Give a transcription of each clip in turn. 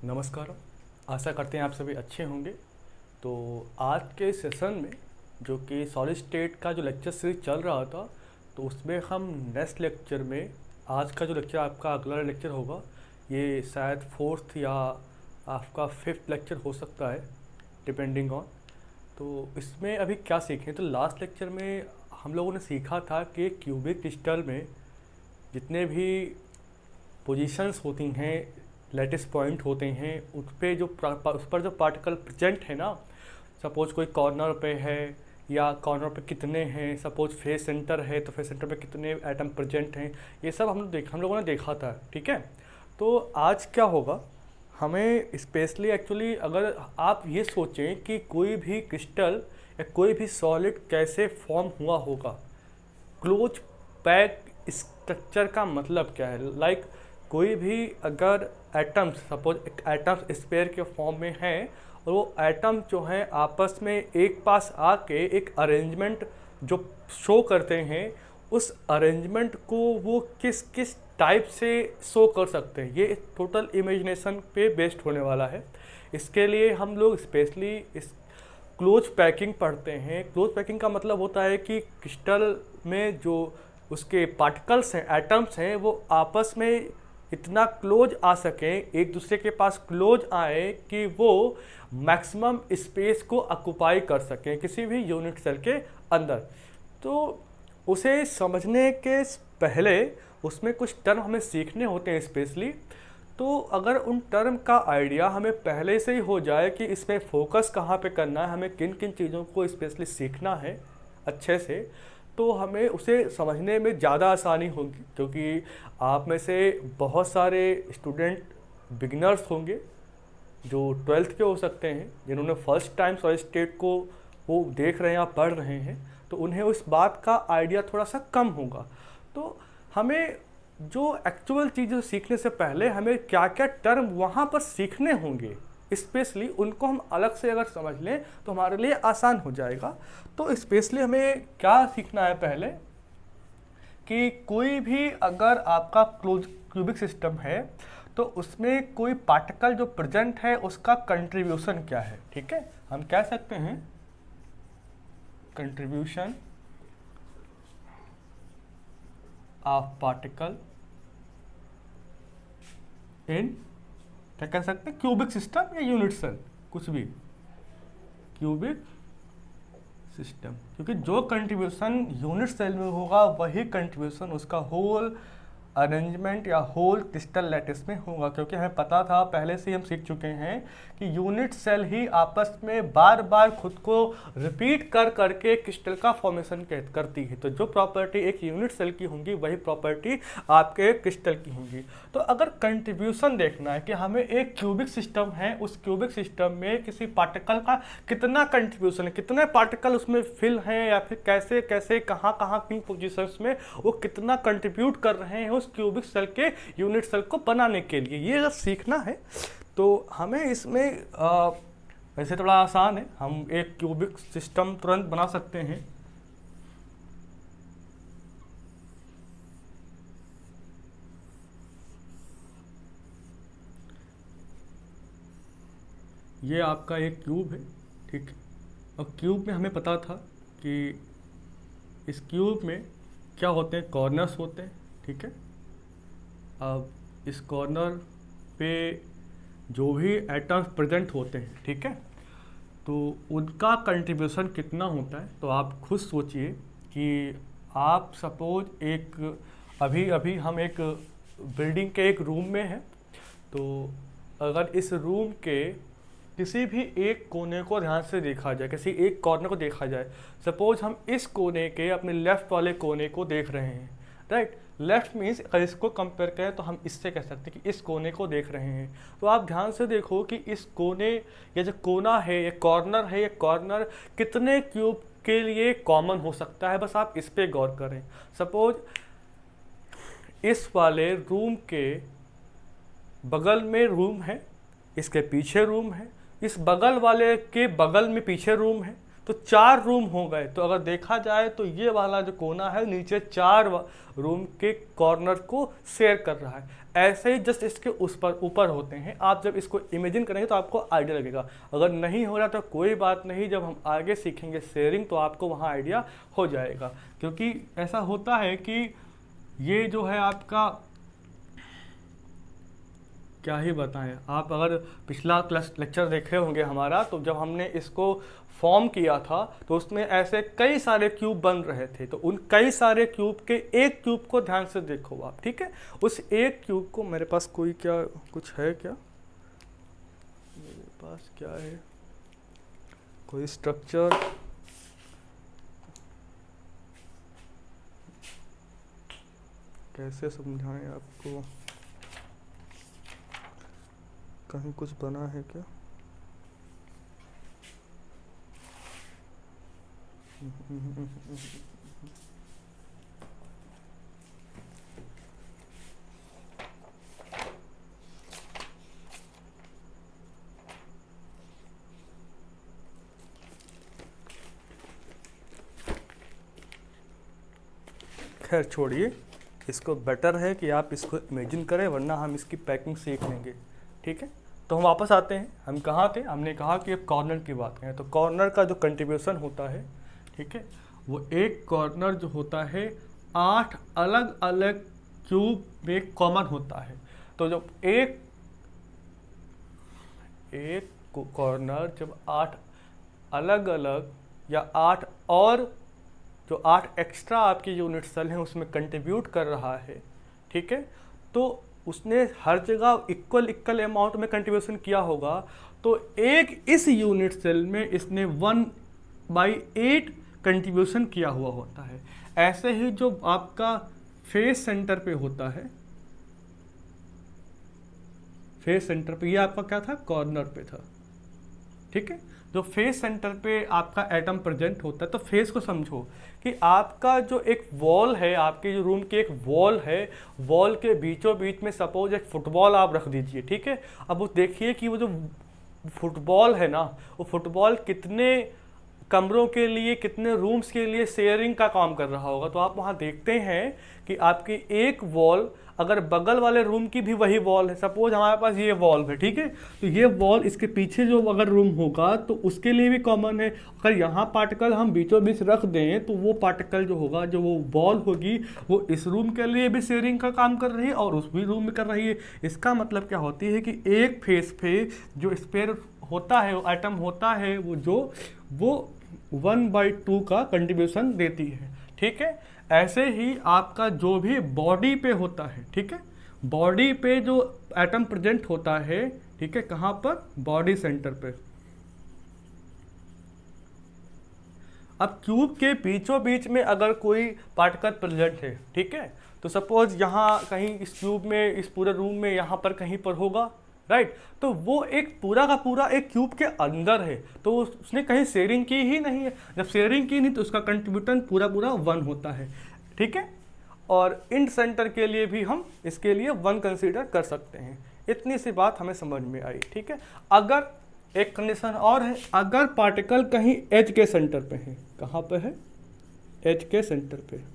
नमस्कार। आशा करते हैं आप सभी अच्छे होंगे। तो आज के सेशन में जो कि सॉलिड स्टेट का जो लेक्चर सीरीज चल रहा था, तो उसमें हम नेक्स्ट लेक्चर में आज का जो लेक्चर आपका अगला लेक्चर होगा, ये शायद फोर्थ या आपका फिफ्थ लेक्चर हो सकता है, डिपेंडिंग ऑन। तो इसमें अभी क्या सीखें, तो लास्ट लेक्चर में हम लोगों ने सीखा था कि क्यूबिक क्रिस्टल में जितने भी पोजीशंस होती हैं, लैटिस पॉइंट होते हैं, उस पर जो पार्टिकल प्रेजेंट है ना, सपोज कोई कॉर्नर पे है या कॉर्नर पे कितने हैं, सपोज फेस सेंटर है तो फेस सेंटर पे कितने एटम प्रेजेंट हैं, ये सब हम लोगों ने देखा था। ठीक है। तो आज क्या होगा, हमें स्पेशली एक्चुअली अगर आप ये सोचें कि कोई भी क्रिस्टल या कोई भी सॉलिड कैसे फॉर्म हुआ होगा, क्लोज पैक स्ट्रक्चर का मतलब क्या है। लाइक कोई भी अगर एटम्स, सपोज एटम्स स्पेयर के फॉर्म में हैं और वो एटम जो हैं आपस में एक पास आके एक अरेंजमेंट जो शो करते हैं, उस अरेंजमेंट को वो किस किस टाइप से शो कर सकते हैं, ये टोटल इमेजिनेशन पे बेस्ड होने वाला है। इसके लिए हम लोग स्पेशली इस क्लोज पैकिंग पढ़ते हैं। क्लोज पैकिंग का मतलब होता है कि क्रिस्टल में जो उसके पार्टिकल्स हैं, एटम्स हैं, वो आपस में इतना क्लोज आ सकें, एक दूसरे के पास क्लोज आए कि वो मैक्सिमम स्पेस को ऑक्युपाई कर सकें किसी भी यूनिट सेल के अंदर। तो उसे समझने के पहले उसमें कुछ टर्म हमें सीखने होते हैं स्पेशली। तो अगर उन टर्म का आइडिया हमें पहले से ही हो जाए कि इसमें फोकस कहाँ पे करना है, हमें किन किन चीज़ों को स्पेशली सीखना है अच्छे से, तो हमें उसे समझने में ज़्यादा आसानी होगी। क्योंकि आप में से बहुत सारे स्टूडेंट बिगिनर्स होंगे जो 12th के हो सकते हैं, जिन्होंने फर्स्ट टाइम सॉलिड स्टेट को वो देख रहे हैं या पढ़ रहे हैं, तो उन्हें उस बात का आइडिया थोड़ा सा कम होगा। तो हमें जो एक्चुअल चीज़ें सीखने से पहले हमें क्या क्या टर्म वहाँ पर सीखने होंगे, स्पेशली उनको हम अलग से अगर समझ लें तो हमारे लिए आसान हो जाएगा। तो स्पेशली हमें क्या सीखना है पहले, कि कोई भी अगर आपका क्यूबिक सिस्टम है तो उसमें कोई पार्टिकल जो प्रेजेंट है उसका कंट्रीब्यूशन क्या है। ठीक है, हम कह सकते हैं कंट्रीब्यूशन ऑफ पार्टिकल इन, क्या कह सकते हैं, क्यूबिक सिस्टम या यूनिट सेल, कुछ भी, क्यूबिक सिस्टम। क्योंकि जो कंट्रीब्यूशन यूनिट सेल में होगा वही कंट्रीब्यूशन उसका होल अरेंजमेंट या होल क्रिस्टल लैटिस में होगा। क्योंकि हमें पता था, पहले से ही हम सीख चुके हैं कि यूनिट सेल ही आपस में बार बार खुद को रिपीट कर करके क्रिस्टल का फॉर्मेशन करती है। तो जो प्रॉपर्टी एक यूनिट सेल की होंगी वही प्रॉपर्टी आपके क्रिस्टल की होंगी। तो अगर कंट्रीब्यूशन देखना है कि हमें एक क्यूबिक सिस्टम है, उस क्यूबिक सिस्टम में किसी पार्टिकल का कितना कंट्रीब्यूशन है, कितने पार्टिकल उसमें फिल हैं, या फिर कैसे कैसे कहाँ कहाँ किन पोजिशंस में वो कितना कंट्रीब्यूट कर रहे हैं उस क्यूबिक सेल के यूनिट सेल को बनाने के लिए, ये अगर सीखना है तो हमें इसमें वैसे थोड़ा आसान है, हम एक क्यूबिक सिस्टम तुरंत बना सकते हैं। ये आपका एक क्यूब है, ठीक है। और क्यूब में हमें पता था कि इस क्यूब में क्या होते हैं, कॉर्नर्स होते हैं, ठीक है। अब इस कॉर्नर पे जो भी एटम्स प्रेजेंट होते हैं, ठीक है, तो उनका कंट्रीब्यूशन कितना होता है। तो आप खुद सोचिए कि आप सपोज एक अभी अभी हम एक बिल्डिंग के एक रूम में हैं, तो अगर इस रूम के किसी भी एक कोने को ध्यान से देखा जाए, किसी एक कॉर्नर को देखा जाए, सपोज हम इस कोने के अपने लेफ्ट वाले कोने को देख रहे हैं, राइट। लेफ्ट मीन्स अगर इसको कंपेयर करें तो हम इससे कह सकते हैं कि इस कोने को देख रहे हैं। तो आप ध्यान से देखो कि इस कोने, या जो कोना है, ये कॉर्नर है, ये कॉर्नर कितने क्यूब के लिए कॉमन हो सकता है, बस आप इस पे गौर करें। सपोज इस वाले रूम के बगल में रूम है, इसके पीछे रूम है, इस बगल वाले के बगल में पीछे रूम है, तो 4 रूम हो गए। तो अगर देखा जाए तो ये वाला जो कोना है नीचे 4 रूम के कॉर्नर को शेयर कर रहा है। ऐसे ही जस्ट इसके उस पर ऊपर होते हैं। आप जब इसको इमेजिन करेंगे तो आपको आइडिया लगेगा। अगर नहीं हो रहा तो कोई बात नहीं, जब हम आगे सीखेंगे शेयरिंग तो आपको वहाँ आइडिया हो जाएगा। क्योंकि ऐसा होता है कि ये जो है आपका, क्या ही बताएं, आप अगर पिछला क्लास लेक्चर देखे होंगे हमारा, तो जब हमने इसको फॉर्म किया था तो उसमें ऐसे कई सारे क्यूब बन रहे थे। तो उन कई सारे क्यूब के एक क्यूब को ध्यान से देखो आप, ठीक है। उस एक क्यूब को, मेरे पास कोई क्या कुछ है क्या, मेरे पास क्या है, कोई स्ट्रक्चर, कैसे समझाएं आपको, कहीं कुछ बना है क्या? खैर छोड़िए, इसको बेटर है कि आप इसको इमेजिन करें, वरना हम इसकी पैकिंग सीख लेंगे, ठीक है। तो हम वापस आते हैं, हम कहाँ थे, हमने कहा कि अब कॉर्नर की बात करें। तो कॉर्नर का जो कंट्रीब्यूशन होता है, ठीक है, वो एक कॉर्नर जो होता है 8 अलग अलग क्यूब में कॉमन होता है। तो जब एक कॉर्नर जब 8 अलग अलग या 8 और जो 8 एक्स्ट्रा आपकी यूनिट सेल हैं उसमें कंट्रीब्यूट कर रहा है, ठीक है, तो उसने हर जगह इक्वल अमाउंट में कंट्रीब्यूशन किया होगा। तो एक इस यूनिट सेल में इसने 1/8 कंट्रीब्यूशन किया हुआ होता है। ऐसे ही जो आपका फेस सेंटर पे होता है, फेस सेंटर पे, ये आपका क्या था, कॉर्नर पे था, ठीक है। जो फेस सेंटर पे आपका एटम प्रेजेंट होता है, तो फेस को समझो कि आपका जो एक वॉल है, आपके जो रूम की एक वॉल है, वॉल के बीचों बीच में सपोज एक फुटबॉल आप रख दीजिए, ठीक है। अब वो देखिए कि वो जो फुटबॉल है ना, वो फुटबॉल कितने कमरों के लिए, कितने रूम्स के लिए शेयरिंग का काम कर रहा होगा। तो आप वहाँ देखते हैं कि आपकी एक वॉल, अगर बगल वाले रूम की भी वही वॉल है, सपोज हमारे पास ये वॉल है, ठीक है, तो ये वॉल इसके पीछे जो अगर रूम होगा तो उसके लिए भी कॉमन है। अगर यहाँ पार्टिकल हम बीचों बीच रख दें तो वो पार्टिकल जो होगा, जो वो वॉल होगी, वो इस रूम के लिए भी शेयरिंग का काम कर रही है और उस भी रूम में कर रही है। इसका मतलब क्या होती है कि एक फेस पे जो स्पेयर होता है, एटम होता है, वो 1/2 का कंट्रीब्यूशन देती है, ठीक है। ऐसे ही आपका जो भी बॉडी पे होता है, ठीक है, बॉडी पे जो एटम प्रेजेंट होता है, ठीक है, कहाँ पर, बॉडी सेंटर पे। अब क्यूब के बीचों बीच में अगर कोई पार्टिकल प्रेजेंट है, ठीक है, तो सपोज यहाँ कहीं इस क्यूब में, इस पूरे रूम में यहाँ पर कहीं पर होगा, राइट, तो वो एक पूरा का पूरा एक क्यूब के अंदर है, तो उसने कहीं शेयरिंग की ही नहीं है। जब शेयरिंग की नहीं तो उसका कंट्रीब्यूशन पूरा 1 होता है, ठीक है। और इंड सेंटर के लिए भी हम इसके लिए 1 कंसीडर कर सकते हैं। इतनी सी बात हमें समझ में आई, ठीक है। अगर एक कंडीशन और है, अगर पार्टिकल कहीं एज के सेंटर पे है, कहाँ पे है, एज के सेंटर पे,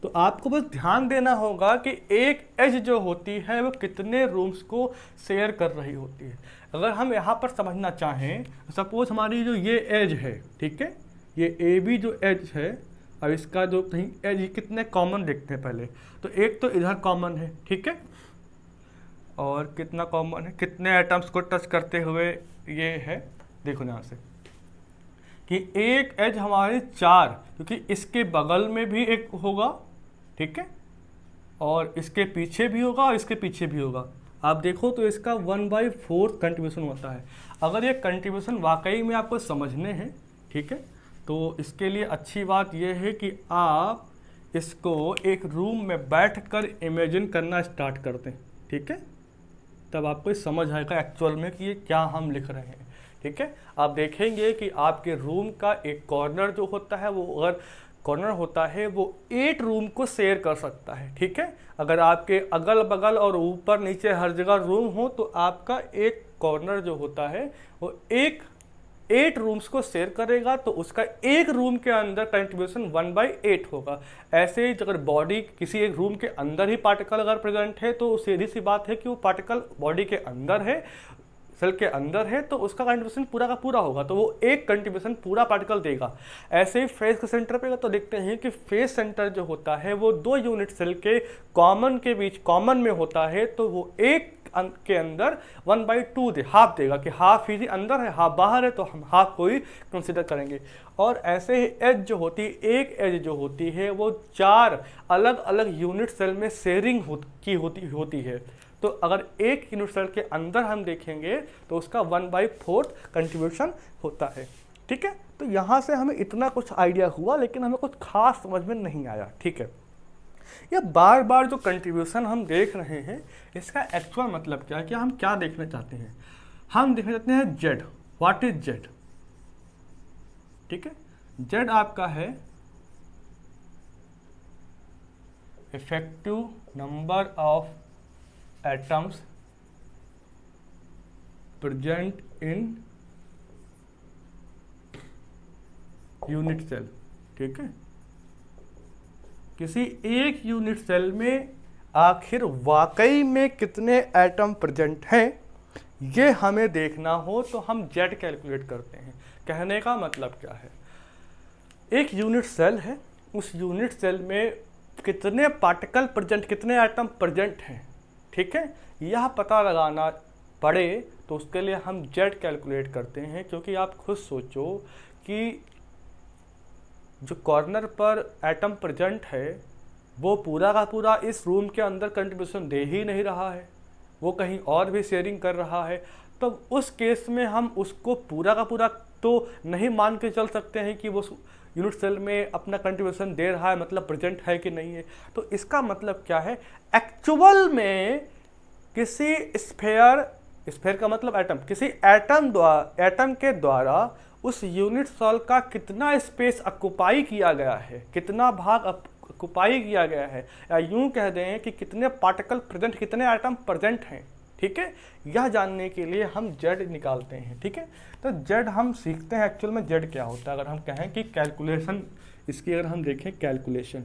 तो आपको बस ध्यान देना होगा कि एक एज जो होती है वो कितने रूम्स को शेयर कर रही होती है। अगर हम यहाँ पर समझना चाहें, सपोज हमारी जो ये एज है, ठीक है, ये ए बी जो एज है, अब इसका जो कहीं एज कितने कॉमन देखते हैं पहले, तो एक तो इधर कॉमन है, ठीक है, और कितना कॉमन है, कितने एटम्स को टच करते हुए ये है, देखो यहाँ से कि एक एज हमारे 4, क्योंकि इसके बगल में भी एक होगा, ठीक है, और इसके पीछे भी होगा और इसके पीछे भी होगा। आप देखो तो इसका 1/4 कंट्रीब्यूशन होता है। अगर ये कंट्रीब्यूशन वाकई में आपको समझने हैं, ठीक है, तो इसके लिए अच्छी बात यह है कि आप इसको एक रूम में बैठकर इमेजिन करना स्टार्ट कर दें, ठीक है, तब आपको समझ आएगा एक्चुअल में कि ये क्या हम लिख रहे हैं, ठीक है। आप देखेंगे कि आपके रूम का एक कॉर्नर जो होता है, वो अगर कॉर्नर होता है वो 8 रूम को शेयर कर सकता है, ठीक है। अगर आपके अगल बगल और ऊपर नीचे हर जगह रूम हो तो आपका एक कॉर्नर जो होता है वो एक 8 रूम्स को शेयर करेगा तो उसका एक रूम के अंदर कंट्रीब्यूशन 1/8 होगा। ऐसे ही अगर बॉडी किसी एक रूम के अंदर ही पार्टिकल अगर प्रेजेंट है तो सीधी सी बात है कि वो पार्टिकल बॉडी के अंदर है, सेल के अंदर है, तो उसका कंट्रीब्यूशन पूरा का पूरा होगा, तो वो एक कंट्रीब्यूशन पूरा पार्टिकल देगा। ऐसे ही फेस के सेंटर पे तो देखते हैं कि फेस सेंटर जो होता है वो 2 यूनिट सेल के कॉमन के बीच कॉमन में होता है, तो वो एक के अंदर 1/2 हाफ देगा कि हाफ ही अंदर है हाफ बाहर है, तो हम हाफ को ही कंसिडर करेंगे। और ऐसे ही एज जो होती है, एक एज जो होती है वो 4 अलग अलग यूनिट सेल में शेयरिंग होती है। तो अगर एक यूनिट सेल के अंदर हम देखेंगे तो उसका 1/4 कंट्रीब्यूशन होता है। ठीक है, तो यहाँ से हमें इतना कुछ आइडिया हुआ, लेकिन हमें कुछ खास समझ में नहीं आया। ठीक है, ये बार बार जो कंट्रीब्यूशन हम देख रहे हैं इसका एक्चुअल मतलब क्या है, कि हम क्या देखना चाहते हैं? हम देखना चाहते हैं जेड। What is Z? ठीक है, जेड आपका है effective number of atoms present in unit cell. ठीक है, किसी एक यूनिट सेल में आखिर वाकई में कितने एटम प्रेजेंट हैं, ये हमें देखना हो तो हम जेड कैलकुलेट करते हैं। कहने का मतलब क्या है? एक यूनिट सेल है, उस यूनिट सेल में कितने पार्टिकल प्रेजेंट, कितने एटम प्रेजेंट हैं। ठीक है, यह पता लगाना पड़े तो उसके लिए हम जेड कैलकुलेट करते हैं, क्योंकि आप खुद सोचो कि जो कॉर्नर पर एटम प्रेजेंट है वो पूरा का पूरा इस रूम के अंदर कंट्रीब्यूशन दे ही नहीं रहा है, वो कहीं और भी शेयरिंग कर रहा है। तो उस केस में हम उसको पूरा का पूरा तो नहीं मान के चल सकते हैं कि वो यूनिट सेल में अपना कंट्रीब्यूशन दे रहा है, मतलब प्रेजेंट है कि नहीं है। तो इसका मतलब क्या है? एक्चुअल में किसी स्फेयर का मतलब एटम, किसी एटम के द्वारा उस यूनिट सेल का कितना स्पेस ऑक्युपाई किया गया है, कितना भाग ऑक्युपाई किया गया है, या यूं कह दें कि कितने पार्टिकल प्रेजेंट, कितने एटम प्रेजेंट हैं। ठीक है, यह जानने के लिए हम जेड निकालते हैं। ठीक है, तो जेड हम सीखते हैं एक्चुअल में जेड क्या होता है। अगर हम कहें कि कैलकुलेशन इसकी अगर हम देखें कैलकुलेशन,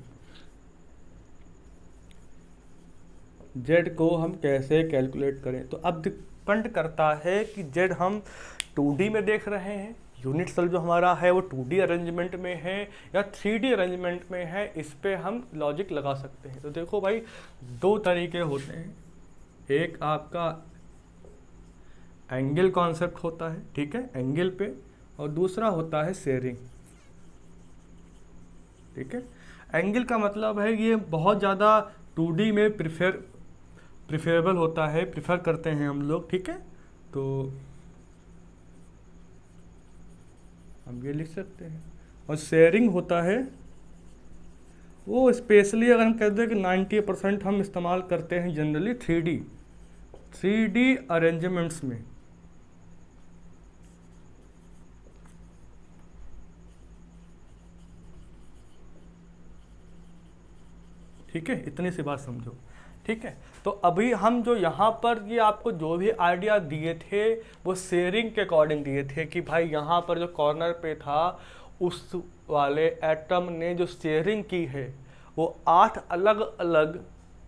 जेड को हम कैसे कैलकुलेट करें, तो अब डिपेंड करता है कि जेड हम 2D में देख रहे हैं, यूनिट सेल जो हमारा है वो 2D अरेंजमेंट में है या 3D अरेंजमेंट में है, इस पे हम लॉजिक लगा सकते हैं। तो देखो भाई, 2 तरीके होते हैं। एक आपका एंगल कॉन्सेप्ट होता है, ठीक है, एंगल पे, और दूसरा होता है शेयरिंग। ठीक है, एंगल का मतलब है ये बहुत ज़्यादा 2D में प्रिफरेबल होता है, प्रिफर करते हैं हम लोग। ठीक है, तो हम ये लिख सकते हैं। और शेयरिंग होता है वो स्पेशली अगर हम कहते हैं कि 90% हम इस्तेमाल करते हैं जनरली 3D अरेंजमेंट्स में। ठीक है, इतनी सी बात समझो। ठीक है, तो अभी हम जो यहाँ पर ये आपको जो भी आइडिया दिए थे वो शेयरिंग के अकॉर्डिंग दिए थे कि भाई यहाँ पर जो कॉर्नर पे था उस वाले एटम ने जो शेयरिंग की है वो 8 अलग अलग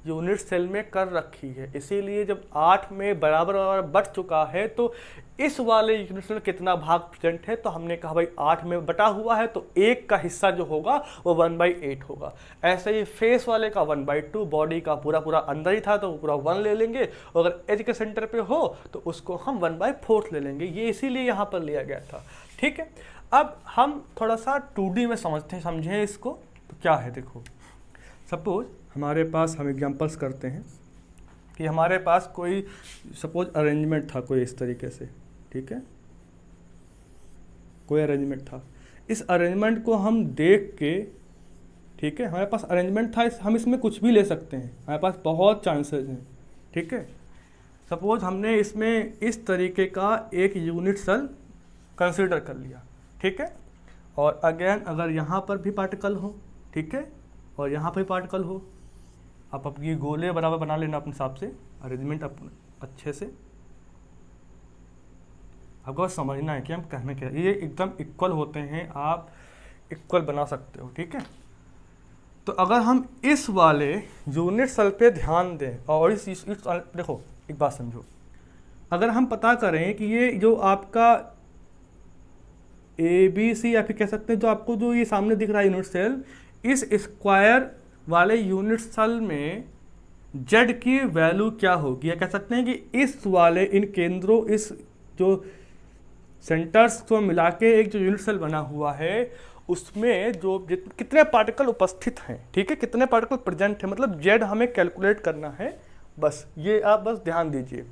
यूनिट सेल में कर रखी है। इसीलिए जब 8 में बराबर बराबर बढ़ चुका है तो इस वाले यूनिट सेल में कितना भाग प्रेजेंट है, तो हमने कहा भाई 8 में बटा हुआ है तो 1 का हिस्सा जो होगा वो 1/8 होगा। ऐसे ही फेस वाले का 1/2, बॉडी का पूरा पूरा अंदर ही था तो पूरा 1 ले लेंगे, और अगर एज के सेंटर पे हो तो उसको हम 1/4 ले लेंगे। ये इसीलिए यहाँ पर लिया गया था। ठीक है, अब हम थोड़ा सा 2D में समझें इसको। तो क्या है, देखो सपोज हमारे पास, हम एग्जांपल्स करते हैं कि हमारे पास कोई सपोज अरेंजमेंट था कोई इस तरीके से। ठीक है, कोई अरेंजमेंट था, इस अरेंजमेंट को हम देख के, ठीक है, हमारे पास अरेंजमेंट था, हम इसमें कुछ भी ले सकते हैं, हमारे पास बहुत चांसेस हैं। ठीक है, सपोज हमने इसमें इस तरीके का एक यूनिट सेल कंसीडर कर लिया। ठीक है, और अगेन अगर यहाँ पर भी पार्टिकल हो, ठीक है, और यहाँ पर भी पार्टिकल हो, आप अपनी गोले बराबर बना लेना अपने हिसाब से, अरेंजमेंट अच्छे से। आपको बस समझना है कि हम कहने क्या, ये एकदम इक्वल होते हैं, आप इक्वल बना सकते हो, ठीक है। तो अगर हम इस वाले यूनिट सेल पे ध्यान दें और इस देखो एक बात समझो, अगर हम पता करें कि ये जो आपका ए बी सी या फिर कह सकते हैं जो आपको जो ये सामने दिख रहा है यूनिट सेल, इस स्क्वायर वाले यूनिट सेल में जेड की वैल्यू क्या होगी, या कह सकते हैं कि इस वाले इन केंद्रों, इस जो सेंटर्स को मिला के एक जो यूनिट सेल बना हुआ है उसमें जो कितने पार्टिकल उपस्थित हैं, ठीक है, कितने पार्टिकल प्रेजेंट है, मतलब जेड हमें कैलकुलेट करना है, बस ये आप बस ध्यान दीजिए।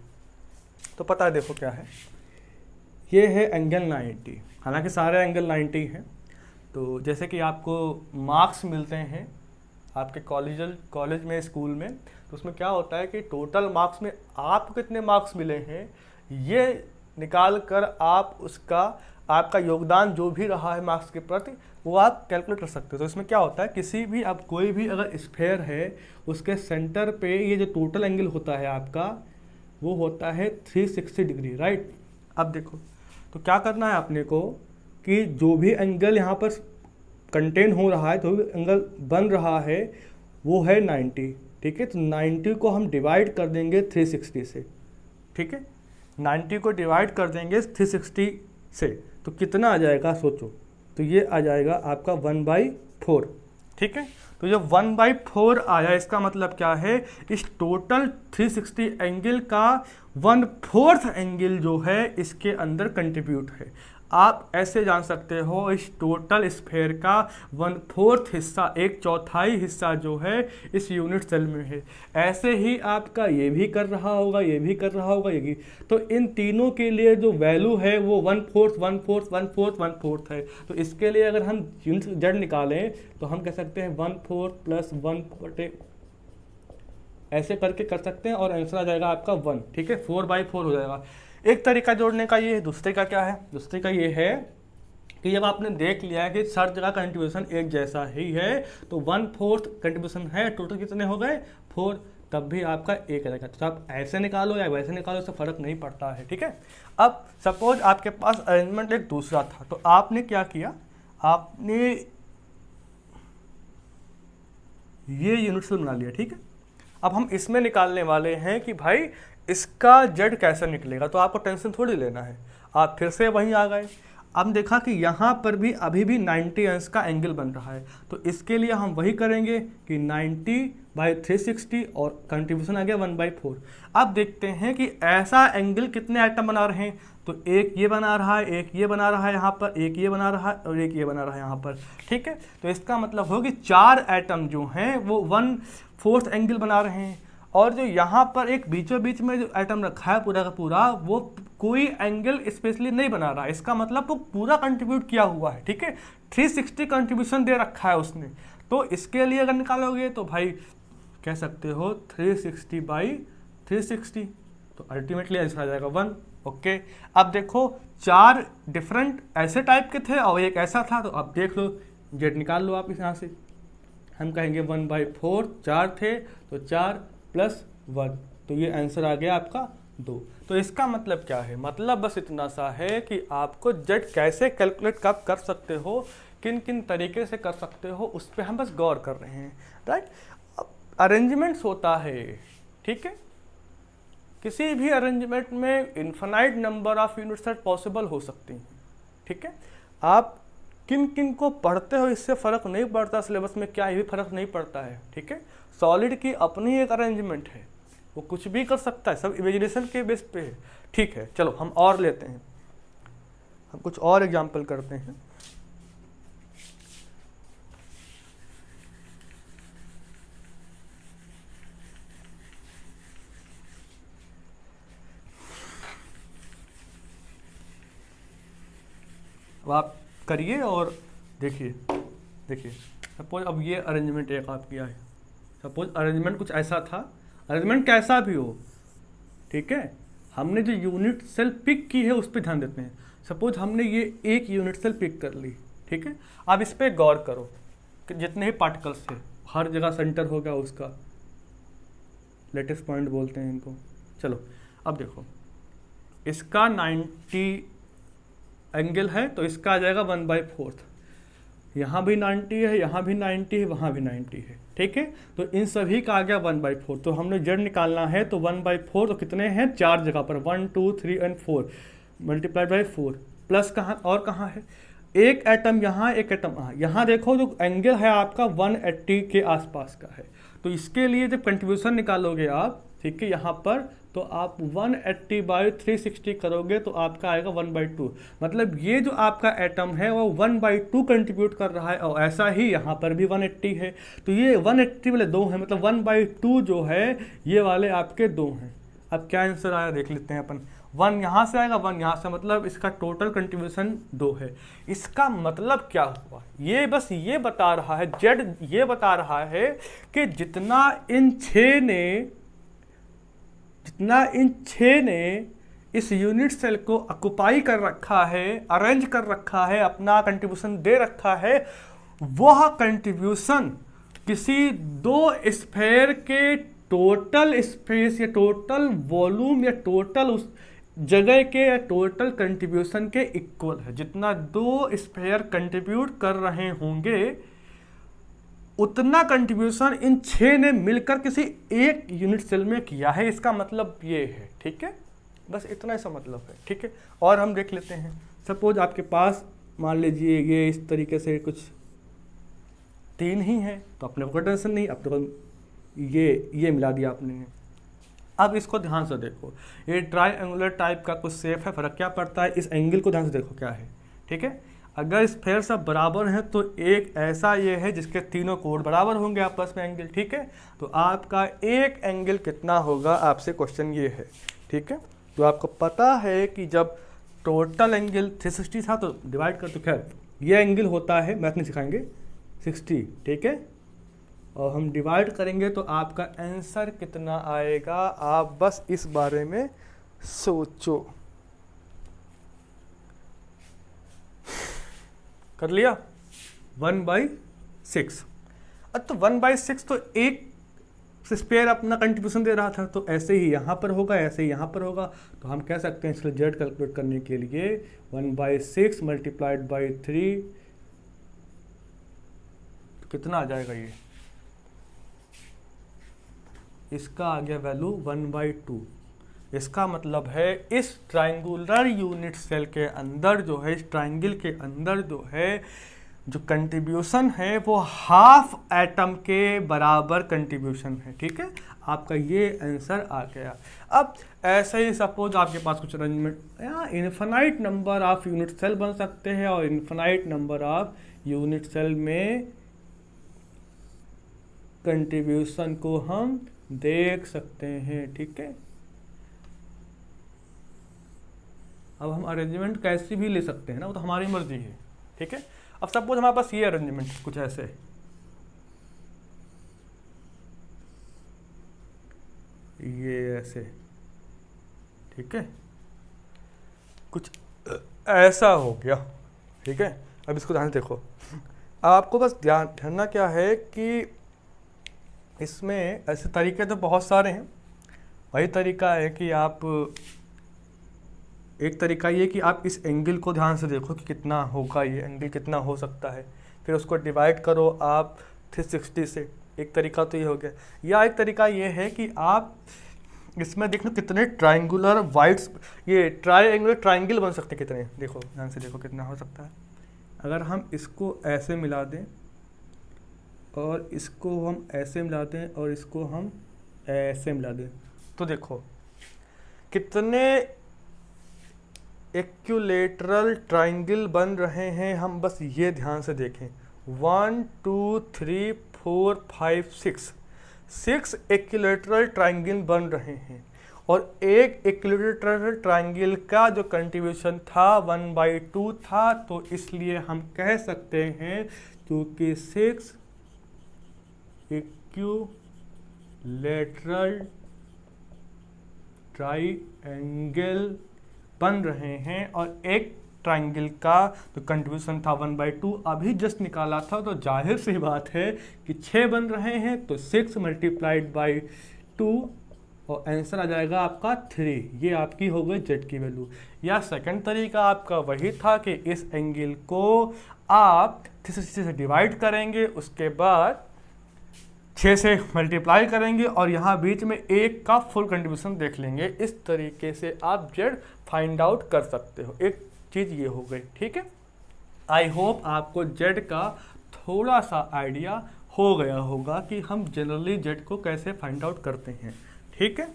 तो पता है देखो क्या है, ये है एंगल 90, हालांकि सारे एंगल 90 हैं। तो जैसे कि आपको मार्क्स मिलते हैं आपके कॉलेज में, स्कूल में, तो उसमें क्या होता है कि टोटल मार्क्स में आपको कितने मार्क्स मिले हैं ये निकाल कर आप उसका आपका योगदान जो भी रहा है मार्क्स के प्रति वो आप कैलकुलेट कर सकते हो। तो इसमें क्या होता है, किसी भी अब कोई भी अगर स्फेयर है उसके सेंटर पे ये जो टोटल एंगल होता है आपका वो होता है 360 डिग्री, राइट। अब देखो तो क्या करना है अपने को कि जो भी एंगल यहाँ पर कंटेन हो रहा है, जो भी एंगल बन रहा है वो है 90, ठीक है। तो 90 को हम डिवाइड कर देंगे 360 से, ठीक है, 90 को डिवाइड कर देंगे 360 से, तो कितना आ जाएगा सोचो, तो ये आ जाएगा आपका 1/4, ठीक है। तो जब 1/4 आया इसका मतलब क्या है, इस टोटल 360 एंगल का 1/4 एंगल जो है इसके अंदर कंट्रीब्यूट है। आप ऐसे जान सकते हो इस टोटल स्फेयर का 1/4 हिस्सा, 1/4 हिस्सा जो है इस यूनिट सेल में है। ऐसे ही आपका ये भी कर रहा होगा, ये भी कर रहा होगा, ये भी। तो इन तीनों के लिए जो वैल्यू है वो 1/4 1/4 1/4 1/4 है। तो इसके लिए अगर हम यूनिट जेड निकालें तो हम कह सकते हैं 1/4 + 1/4 ऐसे करके कर सकते हैं और आंसर आ जाएगा आपका 1, ठीक है, 4/4 हो जाएगा। एक तरीका जोड़ने का ये है, दूसरे का क्या है, दूसरे का ये है कि जब आपने देख लिया है कि हर जगह कंट्रीब्यूशन एक जैसा ही है तो 1/4 कंट्रीब्यूशन है, टोटल कितने हो गए 4, तब भी आपका एक रहेगा। तो आप ऐसे निकालो या वैसे निकालो, इससे फर्क नहीं पड़ता है, ठीक है। अब सपोज आपके पास अरेंजमेंट एक दूसरा था, तो आपने क्या किया, आपने ये यूनिट सेल बना लिया, ठीक है। अब हम इसमें निकालने वाले हैं कि भाई इसका जेड कैसे निकलेगा, तो आपको टेंशन थोड़ी लेना है, आप फिर से वहीं आ गए। अब देखा कि यहाँ पर भी अभी भी 90 अंश का एंगल बन रहा है, तो इसके लिए हम वही करेंगे कि 90/360 और कंट्रीब्यूशन आ गया 1/4। अब देखते हैं कि ऐसा एंगल कितने आइटम बना रहे हैं, तो एक ये बना रहा है, एक ये बना रहा है यहाँ पर, एक ये बना रहा है और एक ये बना रहा है यहाँ पर, ठीक है। तो इसका मतलब हो कि 4 आइटम जो हैं वो 1/4 एंगल बना रहे हैं, और जो यहाँ पर एक बीचों बीच में जो आइटम रखा है पूरा का पूरा वो कोई एंगल स्पेशली नहीं बना रहा है। इसका मतलब वो पूरा कंट्रीब्यूट किया हुआ है, ठीक है, 360 कंट्रीब्यूशन दे रखा है उसने। तो इसके लिए अगर निकालोगे तो भाई कह सकते हो 360/360, तो अल्टीमेटली आंसर आ जाएगा 1, ओके। अब देखो 4 डिफरेंट ऐसे टाइप के थे और एक ऐसा था, तो अब देख लो जेड निकाल लो आप इस यहाँ से, हम कहेंगे 1/4, 4 थे तो 4 + 1, तो ये आंसर आ गया आपका 2। तो इसका मतलब क्या है, मतलब बस इतना सा है कि आपको जेड कैसे कैलकुलेट कब कर सकते हो, किन किन तरीके से कर सकते हो, उस पर हम बस गौर कर रहे हैं, राइट। अब अरेंजमेंट्स होता है, ठीक है, किसी भी अरेंजमेंट में infinite number of unit set possible हो सकती हैं, ठीक है। आप किन किन को पढ़ते हो इससे फ़र्क नहीं पड़ता, सिलेबस में क्या ये भी फ़र्क नहीं पड़ता है, ठीक है। सॉलिड की अपनी एक अरेंजमेंट है, वो कुछ भी कर सकता है, सब इमेजिनेशन के बेस पे है, ठीक है। चलो हम और लेते हैं, हम कुछ और एग्जांपल करते हैं। अब आप करिए और देखिए, देखिए सपोज अब ये अरेंजमेंट एक आप किया है, सपोज अरेंजमेंट कुछ ऐसा था, अरेंजमेंट कैसा भी हो, ठीक है, हमने जो यूनिट सेल पिक की है उस पर ध्यान देते हैं। सपोज हमने ये एक यूनिट सेल पिक कर ली, ठीक है। अब इस पर गौर करो कि जितने ही पार्टिकल्स थे हर जगह सेंटर हो गया उसका, लेटेस्ट पॉइंट बोलते हैं इनको। चलो अब देखो इसका 90 एंगल है तो इसका आ जाएगा 1/4। यहाँ भी 90 है, यहाँ भी 90 है, वहाँ भी 90 है, ठीक है। तो इन सभी का आ गया 1/4। तो हमने जेड निकालना है तो 1/4 तो कितने हैं, 4 जगह पर 1 2 3 एंड 4 मल्टीप्लाइड बाई 4 प्लस कहाँ और कहाँ है, एक एटम यहाँ एक एटम यहाँ देखो जो एंगल है आपका 180 के आसपास का है। तो इसके लिए जब कंट्रीब्यूशन निकालोगे आप, ठीक है, यहाँ पर तो आप 180/360 करोगे तो आपका आएगा 1/2। मतलब ये जो आपका एटम है वो 1/2 कंट्रीब्यूट कर रहा है। और ऐसा ही यहाँ पर भी 180 है, तो ये 180 वाले 2 हैं, मतलब 1/2 जो है ये वाले आपके 2 हैं। अब क्या आंसर आया देख लेते हैं अपन। 1 यहाँ से आएगा, 1 यहाँ से, मतलब इसका टोटल कंट्रीब्यूशन 2 है। इसका मतलब क्या हुआ, ये बस ये बता रहा है, जेड ये बता रहा है कि जितना इन 6 ने इस यूनिट सेल को ऑक्युपाई कर रखा है, अरेंज कर रखा है, अपना कंट्रीब्यूशन दे रखा है, वह कंट्रीब्यूशन किसी 2 स्फेयर के टोटल स्पेस या टोटल वॉल्यूम या टोटल उस जगह के या टोटल कंट्रीब्यूशन के इक्वल है। जितना 2 स्फेयर कंट्रीब्यूट कर रहे होंगे उतना कंट्रीब्यूशन इन 6 ने मिलकर किसी एक यूनिट सेल में किया है। इसका मतलब ये है, ठीक है, बस इतना सा मतलब है, ठीक है। और हम देख लेते हैं, सपोज आपके पास मान लीजिए ये इस तरीके से कुछ 3 ही है तो अपने को टेंशन नहीं, अपने को ये मिला दिया आपने। अब इसको ध्यान से देखो, ये ट्रायंगुलर टाइप का कुछ शेप है, फर्क क्या पड़ता है, इस एंगल को ध्यान से देखो क्या है, ठीक है। अगर स्फेयर सब बराबर हैं तो एक ऐसा ये है जिसके तीनों कोण बराबर होंगे आपस में एंगल, ठीक है। तो आपका एक एंगल कितना होगा, आपसे क्वेश्चन ये है, ठीक है। तो आपको पता है कि जब टोटल एंगल 360 था तो डिवाइड कर, तो खैर ये एंगल होता है, मैथ नहीं सिखाएंगे, 60, ठीक है। और हम डिवाइड करेंगे तो आपका आंसर कितना आएगा, आप बस इस बारे में सोचो। कर लिया 1/6। अब तो 1/6 तो एक स्पेयर अपना कंट्रीब्यूशन दे रहा था, तो ऐसे ही यहाँ पर होगा, ऐसे ही यहाँ पर होगा। तो हम कह सकते हैं इसलिए जेड कैलकुलेट करने के लिए 1/6 मल्टीप्लाइड बाई 3 तो कितना आ जाएगा, ये इसका आ गया वैल्यू 1/2। इसका मतलब है इस ट्रायंगुलर यूनिट सेल के अंदर जो है, इस ट्रायंगल के अंदर जो है, जो कंट्रीब्यूशन है वो हाफ एटम के बराबर कंट्रीब्यूशन है, ठीक है। आपका ये आंसर आ गया। अब ऐसे ही सपोज आपके पास कुछ अरेंजमेंट, यहाँ infinite number of unit cell बन सकते हैं और infinite number of unit cell में कंट्रीब्यूशन को हम देख सकते हैं, ठीक है। अब हम अरेंजमेंट कैसी भी ले सकते हैं ना, वो तो हमारी मर्जी है, ठीक है। अब सपोज हमारे पास ये अरेंजमेंट कुछ ऐसे, ये ऐसे, ठीक है, कुछ ऐसा हो गया, ठीक है। अब इसको ध्यान से देखो, आपको बस ध्यान रखना क्या है कि इसमें ऐसे तरीके तो बहुत सारे हैं। वही तरीका है कि आप, एक तरीका ये कि आप इस एंगल को ध्यान से देखो कि कितना होगा, ये एंगल कितना हो सकता है, फिर उसको डिवाइड करो आप 360 से। एक तरीका तो ये हो गया। या एक तरीका ये है कि आप इसमें देखो कितने ट्रायंगुलर वाइड्स, ये ट्रायंगुलर ट्रायंगल बन सकते हैं कितने, देखो ध्यान से देखो कितना हो सकता है। अगर हम इसको ऐसे मिला दें और इसको हम ऐसे मिला दें और इसको हम ऐसे मिला दें, तो देखो कितने इक्विलैटरल ट्रायंगल बन रहे हैं। हम बस ये ध्यान से देखें, 1 2 3 4 5 6 इक्विलैटरल ट्रायंगल बन रहे हैं। और एक इक्विलैटरल ट्रायंगल का जो कंट्रीब्यूशन था 1/2 था, तो इसलिए हम कह सकते हैं क्योंकि 6 इक्विलैटरल ट्रायंगल बन रहे हैं और एक ट्रायंगल का जो कंट्रीब्यूशन था 1/2 अभी जस्ट निकाला था, तो जाहिर सी बात है कि 6 बन रहे हैं, तो 6 मल्टीप्लाइड बाई 2 और आंसर आ जाएगा आपका 3। ये आपकी हो गई जेड की वैल्यू। या सेकंड तरीका आपका वही था कि इस एंगल को आप 360 से डिवाइड करेंगे, उसके बाद 6 से मल्टीप्लाई करेंगे और यहाँ बीच में 1 का फुल कंट्रीब्यूशन देख लेंगे। इस तरीके से आप जेड फाइंड आउट कर सकते हो। एक चीज़ ये हो गई, ठीक है। आई होप आपको जेड का थोड़ा सा आइडिया हो गया होगा कि हम जनरली जेड को कैसे फाइंड आउट करते हैं, ठीक है।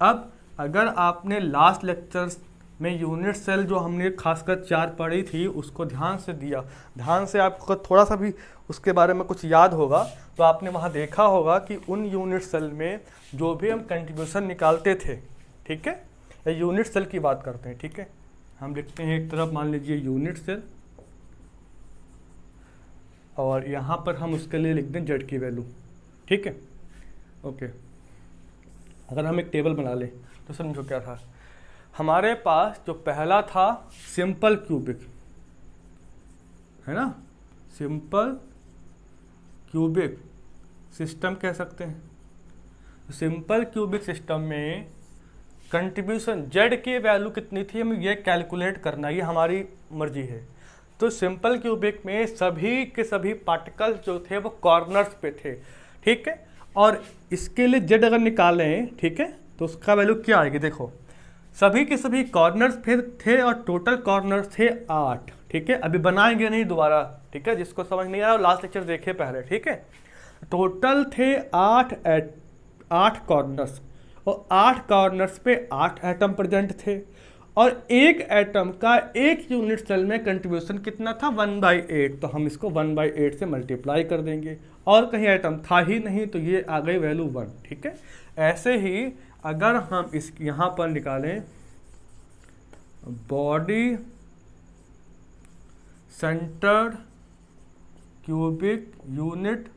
अब अगर आपने लास्ट लेक्चर्स में यूनिट सेल जो हमने खासकर 4 पढ़ी थी उसको ध्यान से दिया, ध्यान से आपको थोड़ा सा भी उसके बारे में कुछ याद होगा, तो आपने वहाँ देखा होगा कि उन यूनिट सेल में जो भी हम कंट्रीब्यूशन निकालते थे, ठीक है, या यूनिट सेल की बात करते हैं, ठीक है। हम लिखते हैं एक तरफ मान लीजिए यूनिट सेल और यहाँ पर हम उसके लिए लिख दें जेड की वैल्यू, ठीक है, ओके। अगर हम एक टेबल बना लें तो समझो क्या था, हमारे पास जो पहला था सिंपल क्यूबिक, है ना, सिंपल क्यूबिक सिस्टम कह सकते हैं। सिंपल क्यूबिक सिस्टम में कंट्रीब्यूशन जेड की वैल्यू कितनी थी हमें ये कैलकुलेट करना, ये हमारी मर्जी है। तो सिंपल क्यूबिक में सभी के सभी पार्टिकल्स जो थे वो कॉर्नर्स पे थे, ठीक है। और इसके लिए जेड अगर निकालें, ठीक है, तो उसका वैल्यू क्या आएगी, देखो सभी के सभी कॉर्नर्स फिर थे और टोटल कॉर्नर्स थे 8, ठीक है। अभी बनाएंगे नहीं दोबारा, ठीक है, जिसको समझ नहीं आया लास्ट लेक्चर देखे पहले, ठीक है। टोटल थे 8 कॉर्नर्स और 8 कॉर्नर्स पे 8 एटम प्रेजेंट थे और एक एटम का एक यूनिट सेल में कंट्रीब्यूशन कितना था 1/8, तो हम इसको 1/8 से मल्टीप्लाई कर देंगे और कहीं एटम था ही नहीं तो ये आ गई वैल्यू 1, ठीक है। ऐसे ही अगर हम इस यहाँ पर निकालें बॉडी सेंटर्ड क्यूबिक यूनिट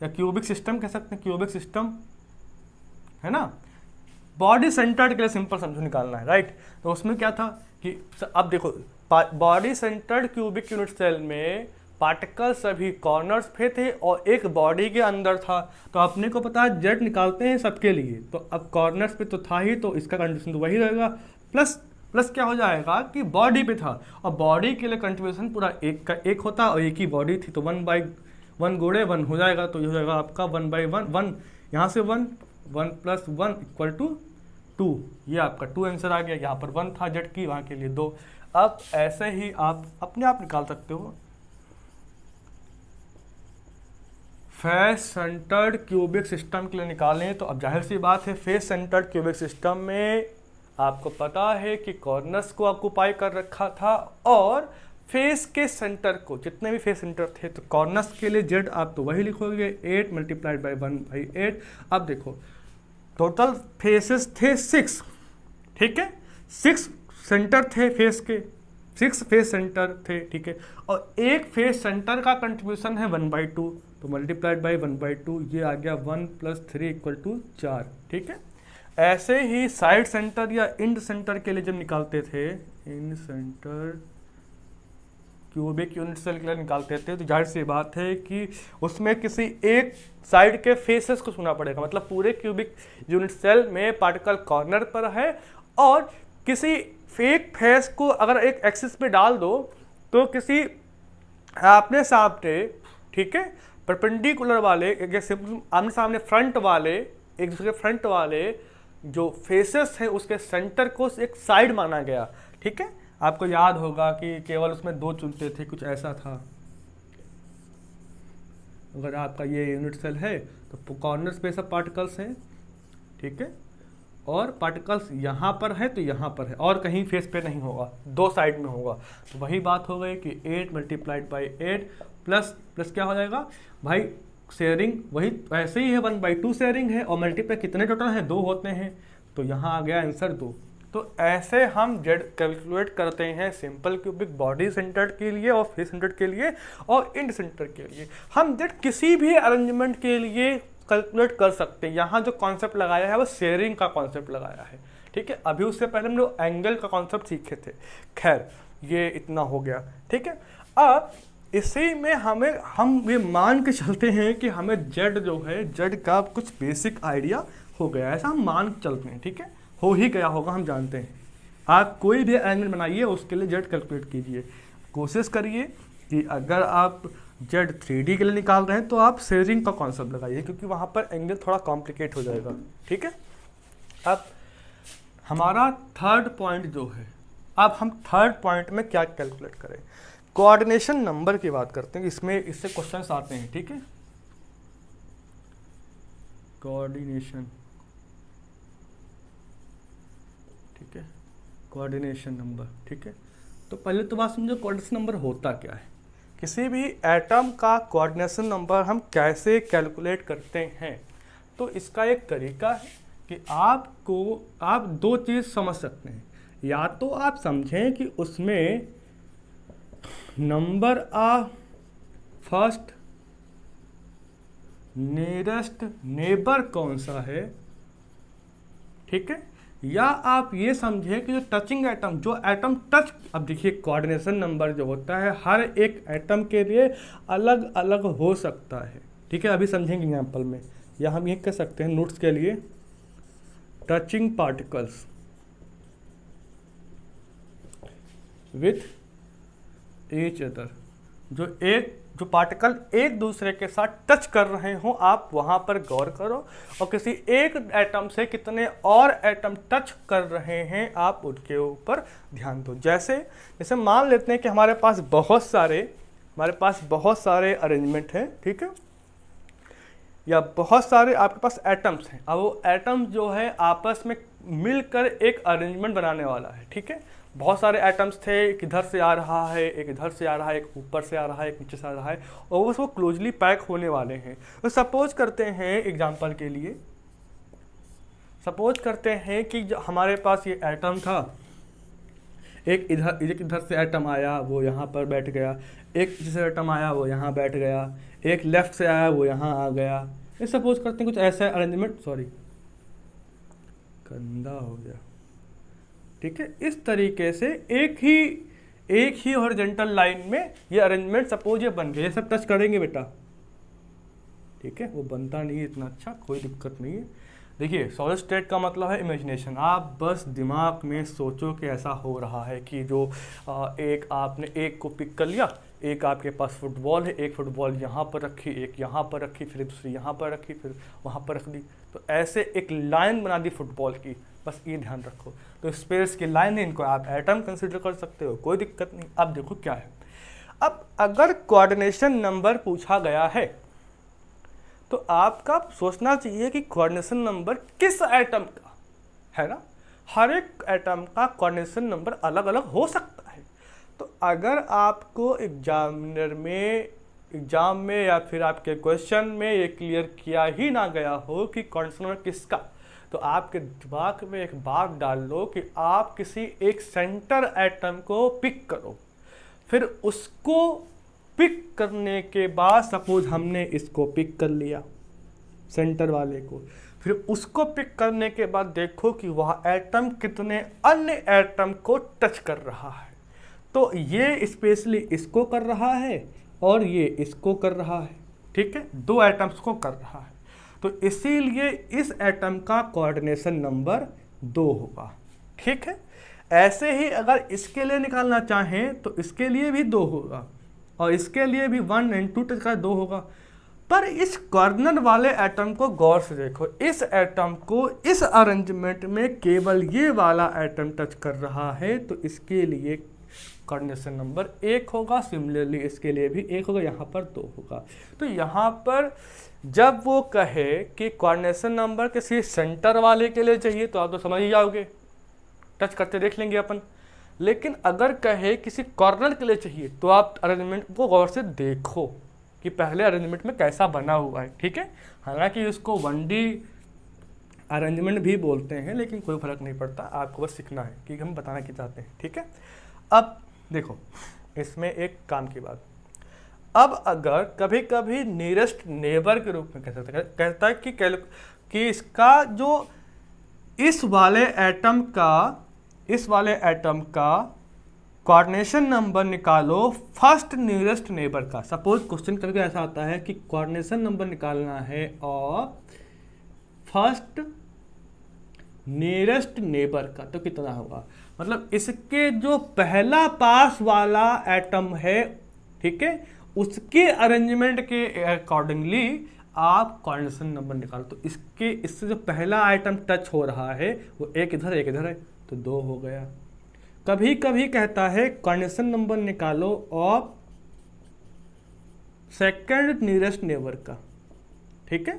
या क्यूबिक सिस्टम कह सकते हैं, क्यूबिक सिस्टम है ना, बॉडी सेंटर्ड के लिए सिंपल समझो निकालना है, राइट। तो उसमें क्या था कि अब देखो body centred cubic unit cell में पार्टिकल सभी कॉर्नर्स पे थे और एक बॉडी के अंदर था, तो अपने को पता है जेड निकालते हैं सबके लिए, तो अब कॉर्नर्स पे तो था ही तो इसका कंडीशन तो वही रहेगा, प्लस क्या हो जाएगा कि बॉडी पे था और बॉडी के लिए कंट्रीब्यूशन पूरा एक का एक होता और एक ही बॉडी थी तो 1/1 गुणे 1 हो जाएगा, तो ये हो जाएगा आपका 1/1, यहाँ से 1 + 1 = 2, ये आपका 2 आंसर आ गया। यहाँ पर 1 था जेड की, वहाँ के लिए 2। अब ऐसे ही आप अपने आप निकाल सकते हो फेस सेंटर्ड क्यूबिक सिस्टम के लिए निकालें, तो अब जाहिर सी बात है फेस सेंटर्ड क्यूबिक सिस्टम में आपको पता है कि कॉर्नर्स को ऑक्युपाई कर रखा था और फेस के सेंटर को, जितने भी फेस सेंटर थे, तो कॉर्नर्स के लिए जेड आप तो वही लिखोगे 8 × 1/8। अब देखो टोटल फेसेस थे 6, ठीक है, 6 सेंटर थे फेस के, 6 फेस सेंटर थे, ठीक है, और एक फेस सेंटर का कंट्रीब्यूशन है 1/2, तो मल्टीप्लाइड बाई 1/2 ये आ गया 1 + 3 = 4, ठीक है। ऐसे ही साइड सेंटर या इंड सेंटर के लिए जब निकालते थे, end centre cubic unit cell के लिए निकालते थे, तो जाहिर सी बात है कि उसमें किसी एक साइड के फेसेस को छूना पड़ेगा, मतलब पूरे क्यूबिक यूनिट सेल में पार्टिकल कॉर्नर पर है और किसी फेक फेस को अगर एक एक्सिस पे डाल दो तो किसी आपने सामने, ठीक है, परपेंडिकुलर वाले आमने सामने फ्रंट वाले, एक दूसरे फ्रंट वाले जो फेसेस हैं उसके सेंटर को एक साइड माना गया, ठीक है। आपको याद होगा कि केवल उसमें 2 चुनते थे, कुछ ऐसा था। अगर आपका ये यूनिट सेल है तो कॉर्नर पे सब पार्टिकल्स हैं, ठीक है, और पार्टिकल्स यहाँ पर है तो यहाँ पर है और कहीं फेस पे नहीं होगा, 2 साइड में होगा। तो वही बात हो गई कि 8 × 8 प्लस क्या हो जाएगा भाई, शेयरिंग वही वैसे ही है 1/2 शेयरिंग है और मल्टीप्लाई कितने टोटल हैं, 2 होते हैं, तो यहाँ आ गया आंसर 2। तो ऐसे हम जेड कैलकुलेट करते हैं सिंपल क्यूबिक बॉडी सेंटर्ड के लिए और फेस सेंटर्ड के लिए और इंड सेंटर के लिए। हम जेड किसी भी अरेंजमेंट के लिए कैलकुलेट कर सकते हैं। यहाँ जो कॉन्सेप्ट लगाया है वो शेयरिंग का कॉन्सेप्ट लगाया है, ठीक है। अभी उससे पहले हम लोग एंगल का कॉन्सेप्ट सीखे थे। खैर ये इतना हो गया, ठीक है। अब इसी में हम ये मान के चलते हैं कि हमें जेड जो है, जेड का कुछ बेसिक आइडिया हो गया, ऐसा हम मान के चलते हैं, ठीक है, हो ही गया होगा, हम जानते हैं। आप कोई भी अरेंजमेंट बनाइए, उसके लिए जेड कैलकुलेट कीजिए। कोशिश करिए कि अगर आप जेड 3D के लिए निकाल रहे हैं तो आप शेयरिंग का कॉन्सेप्ट लगाइए, क्योंकि वहाँ पर एंगल थोड़ा कॉम्प्लिकेट हो जाएगा, ठीक है। अब हमारा थर्ड पॉइंट जो है, अब हम थर्ड पॉइंट में क्या कैलकुलेट करें, कोऑर्डिनेशन नंबर की बात करते हैं। इससे क्वेश्चंस आते हैं, ठीक है। कोऑर्डिनेशन, ठीक है, कोऑर्डिनेशन नंबर, ठीक है। तो पहले तो बात समझो कोऑर्डिनेशन नंबर होता क्या है। किसी भी एटम का कोऑर्डिनेशन नंबर हम कैसे कैलकुलेट करते हैं, तो इसका एक तरीका है कि आप दो चीज़ समझ सकते हैं। या तो आप समझें कि उसमें number of first nearest neighbour कौन सा है, ठीक है, या आप ये समझें कि जो टचिंग एटम, जो एटम टच, अब देखिए कोऑर्डिनेशन नंबर जो होता है हर एक एटम के लिए अलग अलग हो सकता है, ठीक है। अभी समझेंगे एग्जाम्पल में, या हम ये कह सकते हैं नोट्स के लिए, touching particles with each other, जो पार्टिकल एक दूसरे के साथ टच कर रहे हो, आप वहां पर गौर करो, और किसी एक एटम से कितने और एटम टच कर रहे हैं आप उनके ऊपर ध्यान दो। जैसे मान लेते हैं कि हमारे पास बहुत सारे अरेंजमेंट हैं, ठीक है, या बहुत सारे आपके पास एटम्स हैं। अब वो एटम्स जो है आपस में मिलकर एक अरेंजमेंट बनाने वाला है, ठीक है। बहुत सारे एटम्स थे, एक इधर से आ रहा है, एक इधर से आ रहा है, एक ऊपर से आ रहा है, एक नीचे से आ रहा है, और वो क्लोजली पैक होने वाले हैं। तो सपोज करते हैं एग्जांपल के लिए, सपोज करते हैं कि हमारे पास ये एटम था, एक इधर से एटम आया, वो यहाँ पर बैठ गया, एक से एटम आया, वो यहाँ बैठ गया, एक लेफ्ट से आया, वो यहाँ आ गया। ये सपोज करते हैं कुछ ऐसा अरेंजमेंट, सॉरी गंदा हो गया, ठीक है। इस तरीके से एक ही हॉरिजॉन्टल लाइन में ये अरेंजमेंट सपोज ये बन गया। ये सब टच करेंगे बेटा, ठीक है, वो बनता नहीं है इतना अच्छा, कोई दिक्कत नहीं है। देखिए सॉलिड स्टेट का मतलब है इमेजिनेशन, आप बस दिमाग में सोचो कि ऐसा हो रहा है कि जो आपने एक को पिक कर लिया, एक आपके पास फुटबॉल है, एक फुटबॉल यहाँ पर रखी, एक यहाँ पर रखी, फिर दूसरी यहाँ पर रखी, फिर वहाँ पर रख दी, तो ऐसे एक लाइन बना दी फुटबॉल की। बस ये ध्यान रखो, तो स्पेस की लाइन है, इनको आप एटम कंसिडर कर सकते हो, कोई दिक्कत नहीं। अब देखो क्या है, अब अगर कोऑर्डिनेशन नंबर पूछा गया है तो आपका सोचना चाहिए कि कोऑर्डिनेशन नंबर किस एटम का है ना। हर एक एटम का कोऑर्डिनेशन नंबर अलग अलग हो सकता है। तो अगर आपको एग्जाम में या फिर आपके क्वेश्चन में ये क्लियर किया ही ना गया हो कि कोऑर्डिनेशन नंबर किसका, तो आपके दिमाग में एक बात डाल लो कि आप किसी एक सेंटर एटम को पिक करो, फिर उसको पिक करने के बाद, सपोज हमने इसको पिक कर लिया सेंटर वाले को, फिर उसको पिक करने के बाद देखो कि वह एटम कितने अन्य एटम को टच कर रहा है। तो ये स्पेशली इसको कर रहा है और ये इसको कर रहा है, ठीक है, दो एटम्स को कर रहा है। तो इसीलिए इस एटम का कोऑर्डिनेशन नंबर 2 होगा, ठीक है। ऐसे ही अगर इसके लिए निकालना चाहें तो इसके लिए भी 2 होगा, और इसके लिए भी 1 और 2 का 2 होगा। पर इस कॉर्नर वाले एटम को गौर से देखो, इस एटम को इस अरेंजमेंट में केवल ये वाला एटम टच कर रहा है, तो इसके लिए कोऑर्डिनेशन नंबर 1 होगा। सिमिलरली इसके लिए भी 1 होगा, यहाँ पर 2 होगा। तो यहाँ पर जब वो कहे कि कोऑर्डिनेशन नंबर किसी सेंटर वाले के लिए चाहिए तो आप तो समझ ही जाओगे, टच करते देख लेंगे अपन। लेकिन अगर कहे किसी कॉर्नर के लिए चाहिए तो आप अरेंजमेंट को गौर से देखो कि पहले अरेंजमेंट में कैसा बना हुआ है, ठीक है। हालांकि इसको 1D अरेंजमेंट भी बोलते हैं, लेकिन कोई फर्क नहीं पड़ता, आपको बस सीखना है कि हम बताना क्या चाहते हैं, ठीक है। अब देखो इसमें एक काम की बात, अब अगर कभी कभी नियरेस्ट नेबर के रूप में कहता है कि इसका जो इस वाले एटम का कोऑर्डिनेशन नंबर निकालो फर्स्ट नियरेस्ट नेबर का। सपोज क्वेश्चन कभी ऐसा आता है कि कोऑर्डिनेशन नंबर निकालना है और फर्स्ट नियरेस्ट नेबर का, तो कितना होगा, मतलब इसके जो पहला पास वाला एटम है, ठीक है, उसके अरेंजमेंट के अकॉर्डिंगली आप कोऑर्डिनेशन नंबर निकालो। तो इससे जो पहला आइटम टच हो रहा है वो एक इधर है, तो 2 हो गया। कभी कभी कहता है कोऑर्डिनेशन नंबर निकालो ऑफ सेकंड नियरेस्ट नेबर का, ठीक है।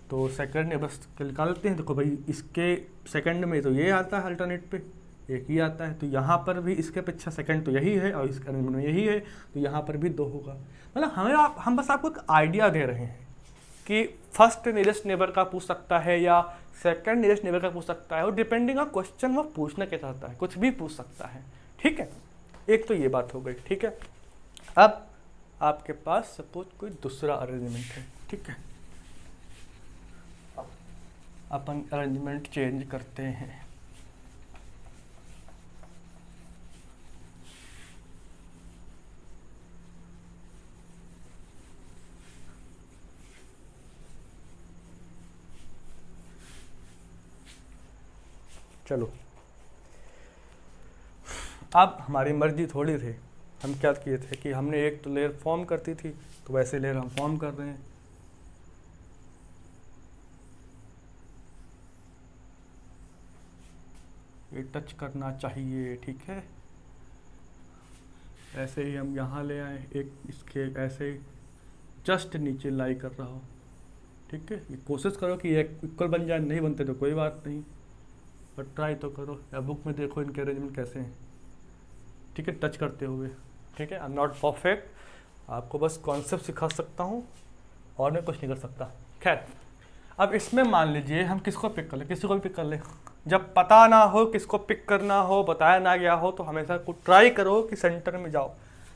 तो सेकंड नेबर निकालते हैं। देखो भाई, इसके सेकंड में तो ये आता है, अल्टरनेट पे एक ही आता है, तो यहाँ पर भी इसके पीछे सेकंड तो यही है और इसके अरेंजमेंट में यही है, तो यहाँ पर भी 2 होगा। मतलब हम बस आपको एक आइडिया दे रहे हैं कि फर्स्ट नियरेस्ट नेबर का पूछ सकता है या सेकंड नियरेस्ट नेबर का पूछ सकता है, और डिपेंडिंग ऑन क्वेश्चन वो पूछना क्या चाहता है, कुछ भी पूछ सकता है, ठीक है। एक तो ये बात हो गई, ठीक है। अब आपके पास सपोज कोई दूसरा अरेंजमेंट है, ठीक है, अपन अरेंजमेंट चेंज करते हैं। चलो, अब हमारी मर्जी थोड़ी थी, हम क्या किए थे कि हमने एक तो लेयर फॉर्म करती थी, तो वैसे लेयर हम फॉर्म कर रहे हैं। ये टच करना चाहिए, ठीक है। ऐसे ही हम यहाँ ले आए, एक इसके ऐसे जस्ट नीचे लाई कर रहा हो, ठीक है। ये कोशिश करो कि एक इक्वल बन जाए, नहीं बनते तो कोई बात नहीं, पर ट्राई तो करो। या बुक में देखो इनके अरेंजमेंट कैसे हैं, ठीक है, टच करते हुए, ठीक है। आई एम नॉट परफेक्ट, आपको बस कॉन्सेप्ट सिखा सकता हूँ और मैं कुछ नहीं कर सकता। खैर, अब इसमें मान लीजिए हम किसको पिक कर लें, किसी को भी पिक कर लें। जब पता ना हो किसको पिक करना हो, बताया ना गया हो, तो हमेशा को ट्राई करो कि सेंटर में जाओ।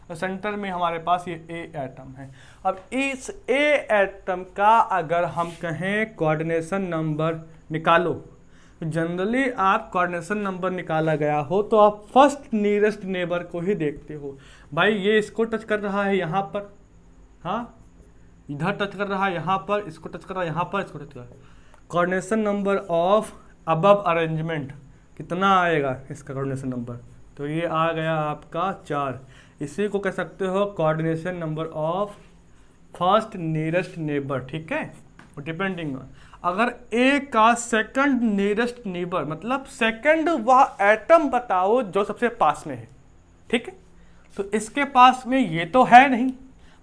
तो सेंटर में हमारे पास ये ए एटम है। अब इस ए एटम का अगर हम कहें कोऑर्डिनेशन नंबर निकालो, तो जनरली आप कोऑर्डिनेशन नंबर निकाला गया हो तो आप फर्स्ट नियरेस्ट नेबर को ही देखते हो। भाई ये इसको टच कर रहा है यहाँ पर, हाँ, इधर टच कर रहा है यहाँ पर, इसको टच कर रहा है यहाँ पर, इसको टच कर रहा है। Coordination number of above arrangement कितना आएगा इसका कोऑर्डिनेशन नंबर, तो ये आ गया आपका 4। इसी को कह सकते हो coordination number of first nearest neighbour, ठीक है। और डिपेंडिंग अगर ए का सेकंड नियरेस्ट नेबर, मतलब सेकंड वह एटम बताओ जो सबसे पास में है, ठीक है। तो इसके पास में ये तो है नहीं,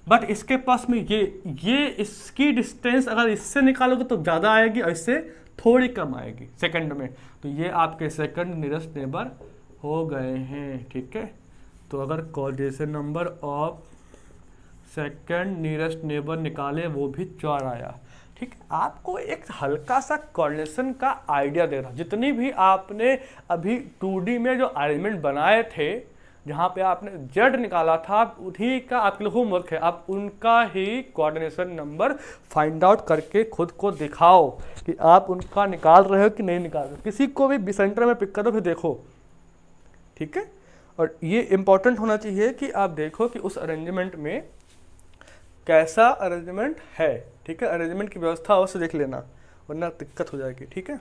बट इसके पास में ये इसकी डिस्टेंस अगर इससे निकालोगे तो ज़्यादा आएगी और इससे थोड़ी कम आएगी सेकंड में। तो ये आपके सेकंड नियरेस्ट नेबर हो गए हैं, ठीक है। तो अगर coordination number of second nearest neighbour निकाले वो भी 4 आया, ठीक है। आपको एक हल्का सा कोऑर्डिनेशन का आइडिया दे रहा, जितनी भी आपने अभी 2D में जो अरेंजमेंट बनाए थे, जहाँ पे आपने जेड निकाला था, उन्हीं का आपके लिए होमवर्क है। आप उनका ही कोऑर्डिनेशन नंबर फाइंड आउट करके खुद को दिखाओ कि आप उनका निकाल रहे हो कि नहीं निकाल रहे हो। किसी को भी सेंटर में पिक करो, फिर देखो, ठीक है। और ये इम्पोर्टेंट होना चाहिए कि आप देखो कि उस अरेंजमेंट में कैसा अरेंजमेंट है, ठीक है। अरेंजमेंट की व्यवस्था अवश्य देख लेना, वरना दिक्कत हो जाएगी, ठीक है।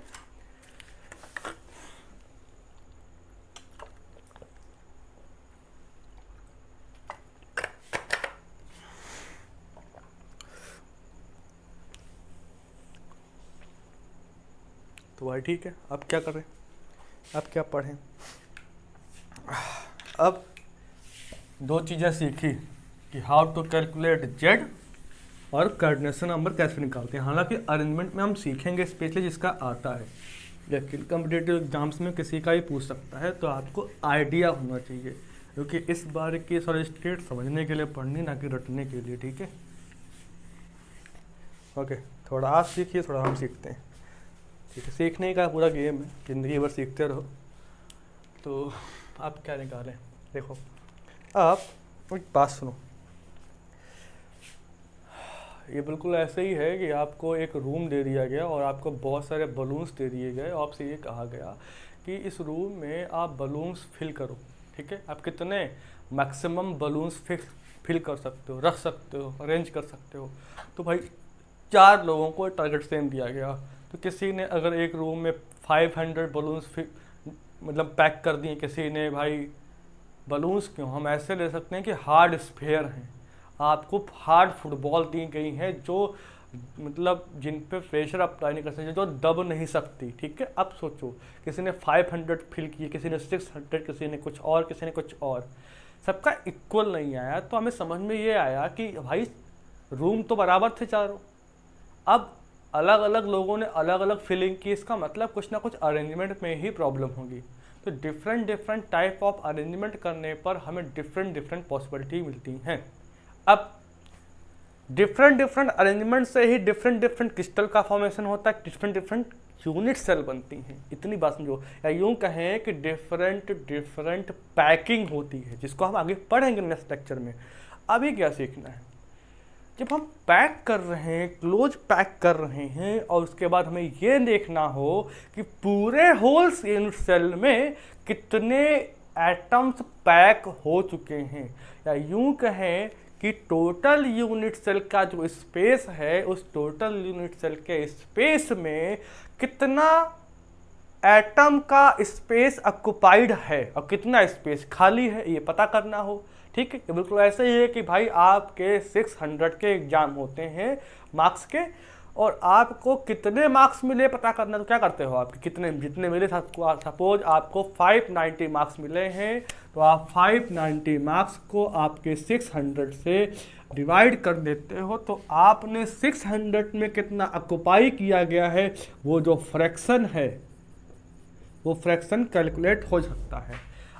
तो भाई ठीक है, अब क्या करें, अब क्या पढ़ें। अब 2 चीज़ें सीखी कि हाउ टू कैलकुलेट जेड और कोऑर्डिनेशन नंबर कैसे निकालते हैं। हालांकि अरेंजमेंट में हम सीखेंगे स्पेशली जिसका आता है, लेकिन कॉम्पिटिटिव एग्जाम्स में किसी का ही पूछ सकता है, तो आपको आइडिया होना चाहिए, क्योंकि इस बार की सॉलिड स्टेट समझने के लिए पढ़नी, ना कि रटने के लिए, ठीक है। ओके, थोड़ा आप सीखिए, थोड़ा हम सीखते हैं, ठीक है। सीखने का पूरा गेम है, ज़िंदगी भर सीखते रहो। तो आप क्या निकालें, देखो आप एक बात सुनो, ये बिल्कुल ऐसे ही है कि आपको एक रूम दे दिया गया और आपको बहुत सारे बलून्स दे दिए गए, और आपसे ये कहा गया कि इस रूम में आप बलून्स फिल करो, ठीक है। आप कितने मैक्सिमम बलून्स फिल कर सकते हो, रख सकते हो, अरेंज कर सकते हो। तो भाई 4 लोगों को टारगेट सेम दिया गया, तो किसी ने अगर एक रूम में 500 बलून्स मतलब पैक कर दिए किसी ने भाई। बलून्स क्यों, हम ऐसे ले सकते हैं कि हार्ड स्फेयर हैं, आपको हार्ड फुटबॉल दी गई हैं जो मतलब जिन पे प्रेशर अप्लाई नहीं कर सकते, जो दब नहीं सकती, ठीक है। अब सोचो किसी ने 500 फिल किए, किसी ने 600, किसी ने कुछ और, किसी ने कुछ और, सबका इक्वल नहीं आया। तो हमें समझ में ये आया कि भाई रूम तो बराबर थे चारों, अब अलग अलग लोगों ने अलग अलग फिलिंग की, इसका मतलब कुछ ना कुछ अरेंजमेंट में ही प्रॉब्लम होगी। तो different different type of arrangement करने पर हमें डिफरेंट डिफरेंट पॉसिबिलिटी मिलती हैं। अब डिफरेंट डिफरेंट अरेंजमेंट से ही डिफरेंट डिफरेंट क्रिस्टल का फॉर्मेशन होता है, डिफरेंट डिफरेंट यूनिट सेल बनती हैं, इतनी बात समझो। या यूं कहें कि डिफरेंट डिफरेंट पैकिंग होती है, जिसको हम आगे पढ़ेंगे नेक्स्ट लेक्चर में। अभी क्या सीखना है, जब हम पैक कर रहे हैं, क्लोज पैक कर रहे हैं, और उसके बाद हमें ये देखना हो कि पूरे होल यूनिट सेल में कितने एटम्स पैक हो चुके हैं, या यूं कहें कि टोटल यूनिट सेल का जो स्पेस है, उस टोटल यूनिट सेल के स्पेस में कितना एटम का स्पेस ऑक्युपाइड है और कितना स्पेस खाली है, ये पता करना हो। ठीक है, बिल्कुल ऐसे ही है कि भाई आपके 600 के एग्जाम होते हैं मार्क्स के, और आपको कितने मार्क्स मिले पता करना। तो क्या करते हो, आपके कितने जितने मिले, सपोज आपको 590 मार्क्स मिले हैं, तो आप 590 मार्क्स को आपके 600 से डिवाइड कर देते हो, तो आपने 600 में कितना ऑक्युपाई किया गया है, वो जो फ्रैक्शन है वो फ्रैक्शन कैलकुलेट हो सकता है।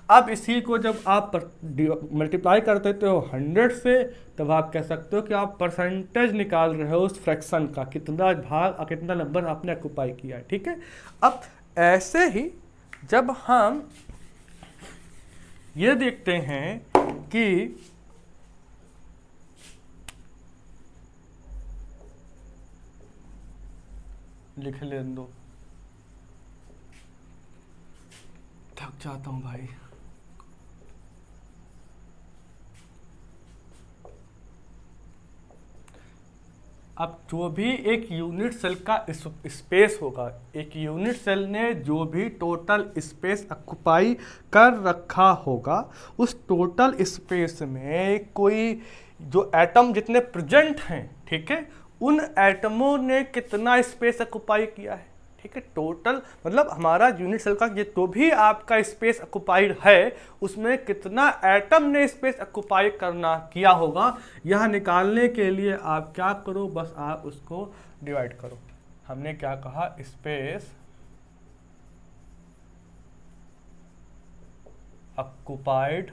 अब इसी को जब आप मल्टीप्लाई कर देते हो 100 से, तब आप कह सकते हो कि आप परसेंटेज निकाल रहे हो उस फ्रैक्शन का, कितना भाग और कितना नंबर आपने ऑक्युपाई किया है। ठीक है, अब ऐसे ही जब हम ये देखते हैं कि लिख लेने दो, थक जाता हूं भाई। अब जो भी एक यूनिट सेल का स्पेस होगा, एक यूनिट सेल ने जो भी टोटल स्पेस ऑक्युपाई कर रखा होगा, उस टोटल स्पेस में कोई जो एटम जितने प्रेजेंट हैं, ठीक है, उन एटमों ने कितना स्पेस ऑक्युपाई किया है। ठीक है, टोटल मतलब हमारा यूनिट सेल का ये तो भी आपका स्पेस ऑक्युपाइड है, उसमें कितना एटम ने स्पेस ऑक्युपाई करना किया होगा, यह निकालने के लिए आप क्या करो, बस आप उसको डिवाइड करो। हमने क्या कहा, space occupied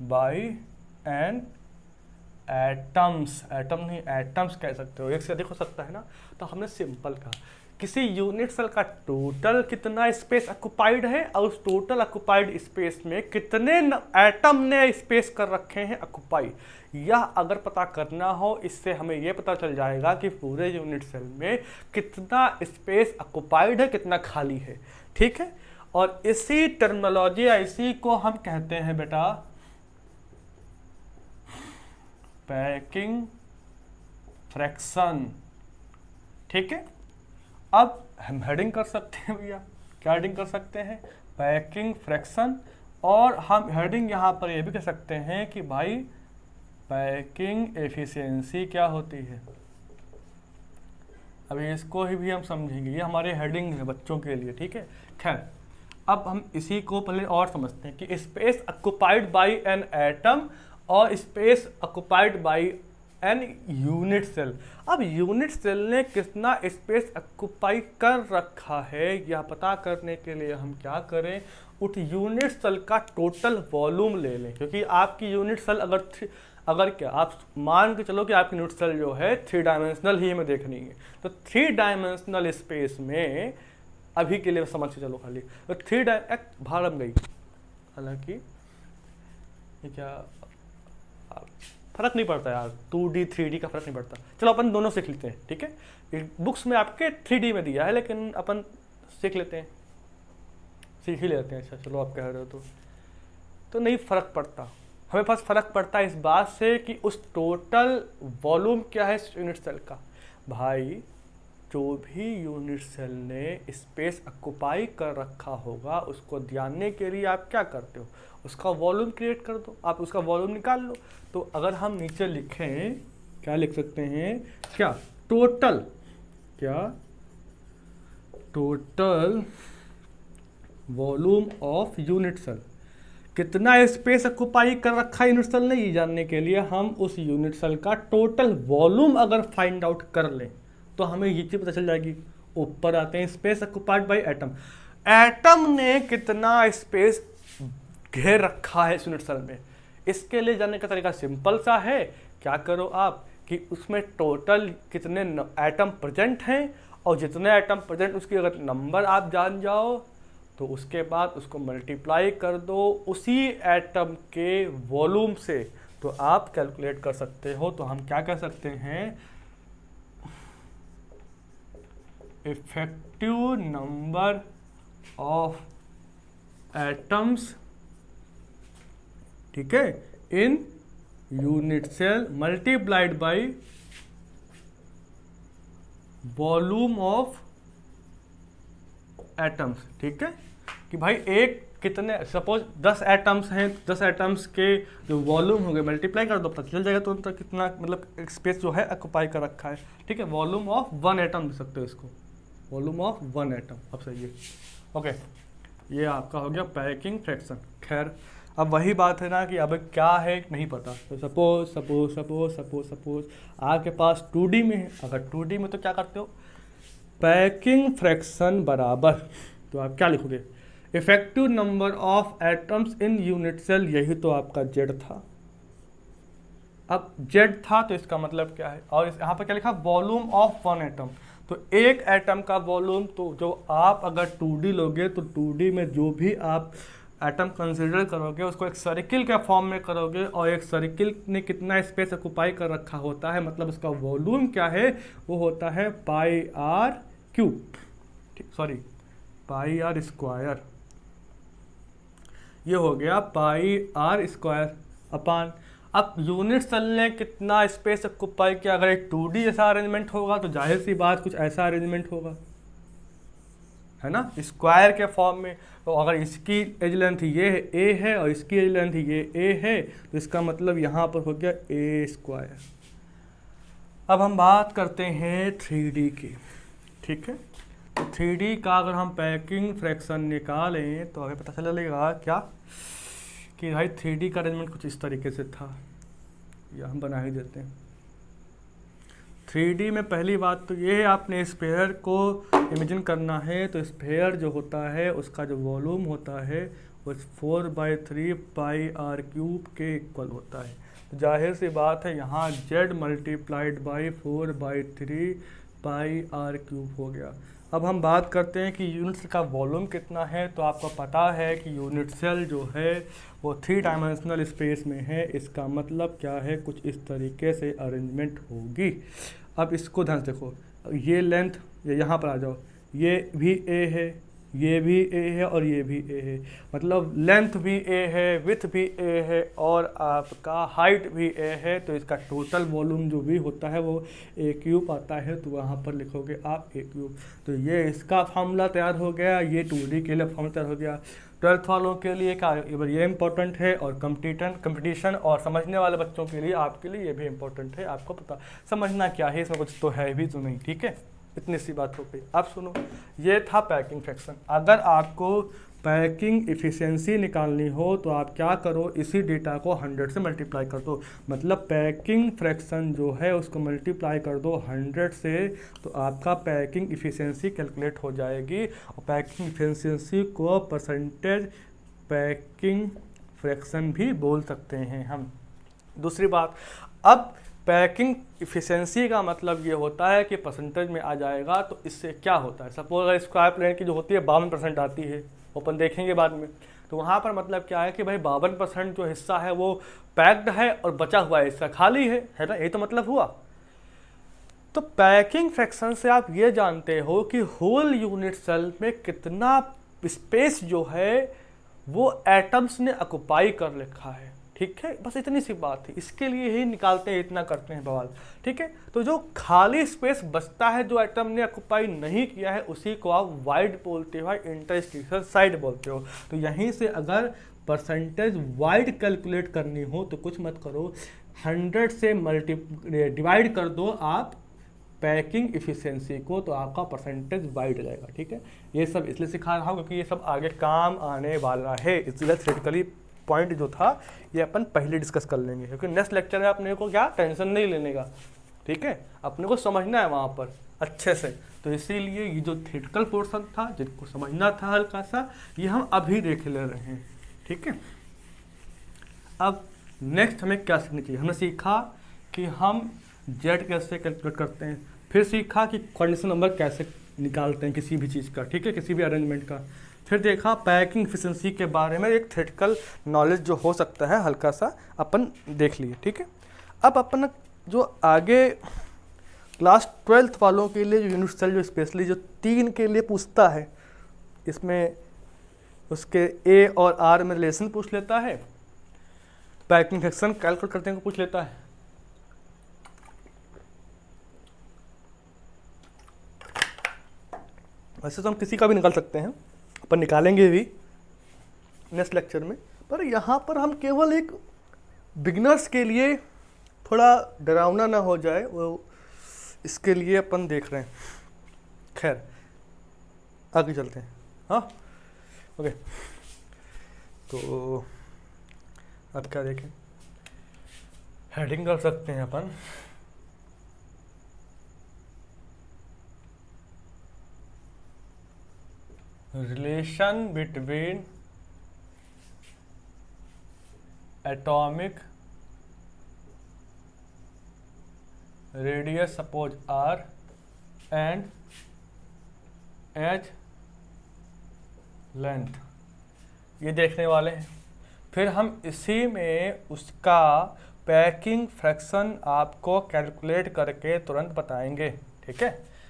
by n atoms, atom नहीं एटम्स कह सकते हो, एक से अधिक हो सकता है ना। तो हमने सिंपल कहा किसी यूनिट सेल का टोटल कितना स्पेस ऑक्युपाइड है, और उस टोटल ऑक्युपाइड स्पेस में कितने एटम ने स्पेस कर रखे हैं ऑक्युपाई। यह अगर पता करना हो, इससे हमें यह पता चल जाएगा कि पूरे यूनिट सेल में कितना स्पेस ऑक्युपाइड है, कितना खाली है। ठीक है, और इसी टर्मिनोलॉजी, इसी को हम कहते हैं बेटा पैकिंग फ्रैक्शन। ठीक है, अब हम हेडिंग कर सकते हैं भैया, क्या हेडिंग कर सकते हैं, पैकिंग फ्रैक्शन, और हम हेडिंग यहाँ पर ये भी कह सकते हैं कि भाई पैकिंग एफिशिएंसी क्या होती है। अभी इसको ही भी हम समझेंगे, ये हमारे हेडिंग है बच्चों के लिए। ठीक है, खैर अब हम इसी को पहले और समझते हैं कि space occupied by an atom और space occupied by an unit cell. अब यूनिट सेल ने कितना स्पेस ऑक्युपाई कर रखा है, यह पता करने के लिए हम क्या करें, उस यूनिट सेल का टोटल वॉल्यूम ले लें। क्योंकि आपकी यूनिट सेल अगर क्या आप मान के चलो कि आपकी यूनिट सेल जो है 3 डायमेंशनल ही हमें देखनी है, तो 3 डायमेंशनल स्पेस में अभी के लिए समझ के चलो खाली, तो 3 भाड़ गई, हालांकि ये क्या फर्क नहीं पड़ता यार, 2D 3D का फर्क नहीं पड़ता। चलो अपन दोनों सीख लेते हैं। ठीक है, बुक्स में आपके 3D में दिया है, लेकिन अपन सीख लेते हैं, सीख ही लेते हैं। अच्छा चलो, आप कह रहे हो तो नहीं फर्क पड़ता, हमें पास फर्क पड़ता है इस बात से कि उस टोटल वॉल्यूम क्या है यूनिट सेल का। भाई जो भी यूनिट सेल ने स्पेस ऑक्युपाई कर रखा होगा उसको जानने के लिए आप क्या करते हो, उसका वॉल्यूम क्रिएट कर दो, आप उसका वॉल्यूम निकाल लो। तो अगर हम नीचे लिखें, क्या लिख सकते हैं, क्या टोटल, क्या total volume of unit cell, कितना स्पेस ऑक्युपाई कर रखा है यूनिट सेल ने, ये जानने के लिए हम उस यूनिट सेल का टोटल वॉल्यूम अगर फाइंड आउट कर लें तो हमें ये चीज पता चल जाएगी। ऊपर आते हैं, space occupied by atom, atom ने कितना स्पेस घेर रखा है इस यूनिट सेल में। इसके लिए जानने का तरीका सिंपल सा है, क्या करो आप कि उसमें टोटल कितने एटम प्रेजेंट हैं और जितने एटम प्रेजेंट उसकी अगर नंबर आप जान जाओ तो उसके बाद उसको मल्टीप्लाई कर दो उसी एटम के वॉल्यूम से, तो आप कैलकुलेट कर सकते हो। तो हम क्या कह सकते हैं, इफेक्टिव नंबर ऑफ एटम्स, ठीक है, in unit cell multiplied by volume of atoms. ठीक है, कि भाई एक कितने, सपोज 10 एटम्स हैं, 10 एटम्स के जो वॉल्यूम हो गए मल्टीप्लाई कर दो, पता चल जाएगा तो उनका कितना मतलब स्पेस जो है ऑक्युपाई कर रखा है। ठीक है, वॉल्यूम ऑफ 1 एटम दे सकते हो इसको, वॉल्यूम ऑफ 1 एटम। अब सही है, ओके, ये आपका हो गया पैकिंग फ्रैक्शन। खैर अब वही बात है ना कि अब क्या है नहीं पता, तो सपोज आपके पास 2D में है। अगर 2D में तो क्या करते हो, पैकिंग फ्रैक्शन बराबर, तो आप क्या लिखोगे, effective number of atoms in unit cell, यही तो आपका Z था। अब Z था तो इसका मतलब क्या है, और यहाँ पर क्या लिखा, वॉल्यूम ऑफ 1 एटम, तो एक एटम का वॉल्यूम, तो जो आप अगर 2D लोगे तो 2D में जो भी आप एटम कंसिडर करोगे उसको एक सर्किल के फॉर्म में करोगे, और एक सर्किल ने कितना स्पेस ऑक्युपाई कर रखा होता है, मतलब उसका वॉल्यूम क्या है, वो होता है pi r cube, sorry pi r square, ये हो गया पाई आर स्क्वायर अपान। अब यूनिट सेल ने कितना स्पेस ऑक्युपाई किया, अगर एक 2D जैसा अरेंजमेंट होगा तो जाहिर सी बात कुछ ऐसा अरेंजमेंट होगा, है ना, स्क्वायर के फॉर्म में। तो अगर इसकी एज लेंथ ये है A है और इसकी एज लेंथ ये A है, तो इसका मतलब यहाँ पर हो गया A स्क्वायर। अब हम बात करते हैं 3D की। ठीक है, तो 3D का अगर हम पैकिंग फ्रैक्शन निकालें तो हमें पता चलेगा क्या, कि भाई 3D का अरेंजमेंट कुछ इस तरीके से था, या हम बना ही देते हैं। 3D में पहली बात तो ये है, आपने स्फेयर को इमेजिन करना है, तो स्फेयर जो होता है उसका जो वॉल्यूम होता है वो 4/3 पाई आर क्यूब के इक्वल होता है। तो जाहिर सी बात है यहाँ Z multiplied by 4/3 pi r cube हो गया। अब हम बात करते हैं कि यूनिट का वॉल्यूम कितना है, तो आपको पता है कि यूनिट सेल जो है वो 3 डायमेंशनल स्पेस में है। इसका मतलब क्या है, कुछ इस तरीके से अरेंजमेंट होगी। अब इसको ध्यान से देखो, ये लेंथ, ये यहाँ पर आ जाओ, ये भी A है, ये भी A है और ये भी A है, मतलब लेंथ भी A है, विड्थ भी A है और आपका हाइट भी A है। तो इसका टोटल वॉल्यूम जो भी होता है वो A क्यूब आता है, तो वहाँ पर लिखोगे आप A क्यूब। तो ये इसका फार्मूला तैयार हो गया, ये 2D के लिए फार्मूला तैयार हो गया। 12th वालों के लिए क्या ये इम्पोर्टेंट है, और कंपटीशन और समझने वाले बच्चों के लिए आपके लिए ये भी इम्पोर्टेंट है। आपको पता समझना क्या है, इसमें कुछ तो है भी तो नहीं। ठीक है, इतनी सी बात हो गई। अब सुनो, ये था पैकिंग फ्रैक्शन। अगर आपको पैकिंग इफ़िशियंसी निकालनी हो तो आप क्या करो, इसी डेटा को 100 से मल्टीप्लाई कर दो, मतलब पैकिंग फ्रैक्शन जो है उसको मल्टीप्लाई कर दो 100 से, तो आपका पैकिंग इफ़िशियंसी कैलकुलेट हो जाएगी। और पैकिंग इफ़िशियंसी को परसेंटेज पैकिंग फ्रैक्शन भी बोल सकते हैं हम। दूसरी बात, अब पैकिंग इफ़िशियंसी का मतलब ये होता है कि परसेंटेज में आ जाएगा। तो इससे क्या होता है, सपोज अगर स्क्वायर प्लेन की जो होती है 52% आती है, ओपन देखेंगे बाद में, तो वहाँ पर मतलब क्या है कि भाई 52% जो हिस्सा है वो पैक्ड है और बचा हुआ हिस्सा खाली है ना, ये तो मतलब हुआ। तो पैकिंग फ्रैक्शन से आप ये जानते हो कि होल यूनिट सेल में कितना स्पेस जो है वो एटम्स ने ऑक्युपाई कर रखा है। ठीक है, बस इतनी सी बात है, इसके लिए ही निकालते हैं, इतना करते हैं बवाल। ठीक है, तो जो खाली स्पेस बचता है जो एटम ने ऑक्यूपाई नहीं किया है उसी को आप वाइड बोलते हो, इंटरस्टिशियल साइड बोलते हो। तो यहीं से अगर परसेंटेज वाइड कैलकुलेट करनी हो तो कुछ मत करो, 100 से डिवाइड कर दो आप पैकिंग इफिशिएंसी को, तो आपका परसेंटेज वाइड जाएगा। ठीक है, ये सब इसलिए सिखा रहा हूँ क्योंकि ये सब आगे काम आने वाला है, इसलिए थ्योरेटिकली पॉइंट जो था ये अपन पहले डिस्कस कर लेंगे, क्योंकि नेक्स्ट लेक्चर में अपने को क्या टेंशन नहीं लेने का। ठीक है, अपने को समझना है वहाँ पर अच्छे से, तो इसीलिए ये जो थ्योरेटिकल पोर्शन था जिनको समझना था हल्का सा, ये हम अभी देख ले रहे हैं। ठीक है, अब नेक्स्ट हमें क्या सीखना चाहिए, हमने सीखा कि हम जेड कैसे कैलकुलेट करते हैं, फिर सीखा कि कंडीशन नंबर कैसे निकालते हैं किसी भी चीज़ का, ठीक है, किसी भी अरेंजमेंट का, फिर देखा पैकिंग एफिशिएंसी के बारे में एक थ्योरेटिकल नॉलेज जो हो सकता है हल्का सा अपन देख लिए। ठीक है, अब अपन जो आगे क्लास 12th वालों के लिए जो यूनिट सेल जो स्पेशली जो 3 के लिए पूछता है, इसमें उसके ए और आर में रिलेशन पूछ लेता है, पैकिंग फ्रैक्शन कैलकुलेट करते हैं पूछ लेता है। वैसे तो हम किसी का भी निकाल सकते हैं, अपन निकालेंगे भी नेक्स्ट लेक्चर में, पर यहाँ पर हम केवल एक बिगनर्स के लिए थोड़ा डरावना ना हो जाए वो, इसके लिए अपन देख रहे हैं। खैर आगे चलते हैं। हाँ ओके, तो अब क्या देखें, हेडिंग कर सकते हैं अपन, relation between atomic radius suppose r and edge length, ये देखने वाले हैं। फिर हम इसी में उसका पैकिंग फ्रैक्शन आपको कैलकुलेट करके तुरंत बताएंगे। ठीक है,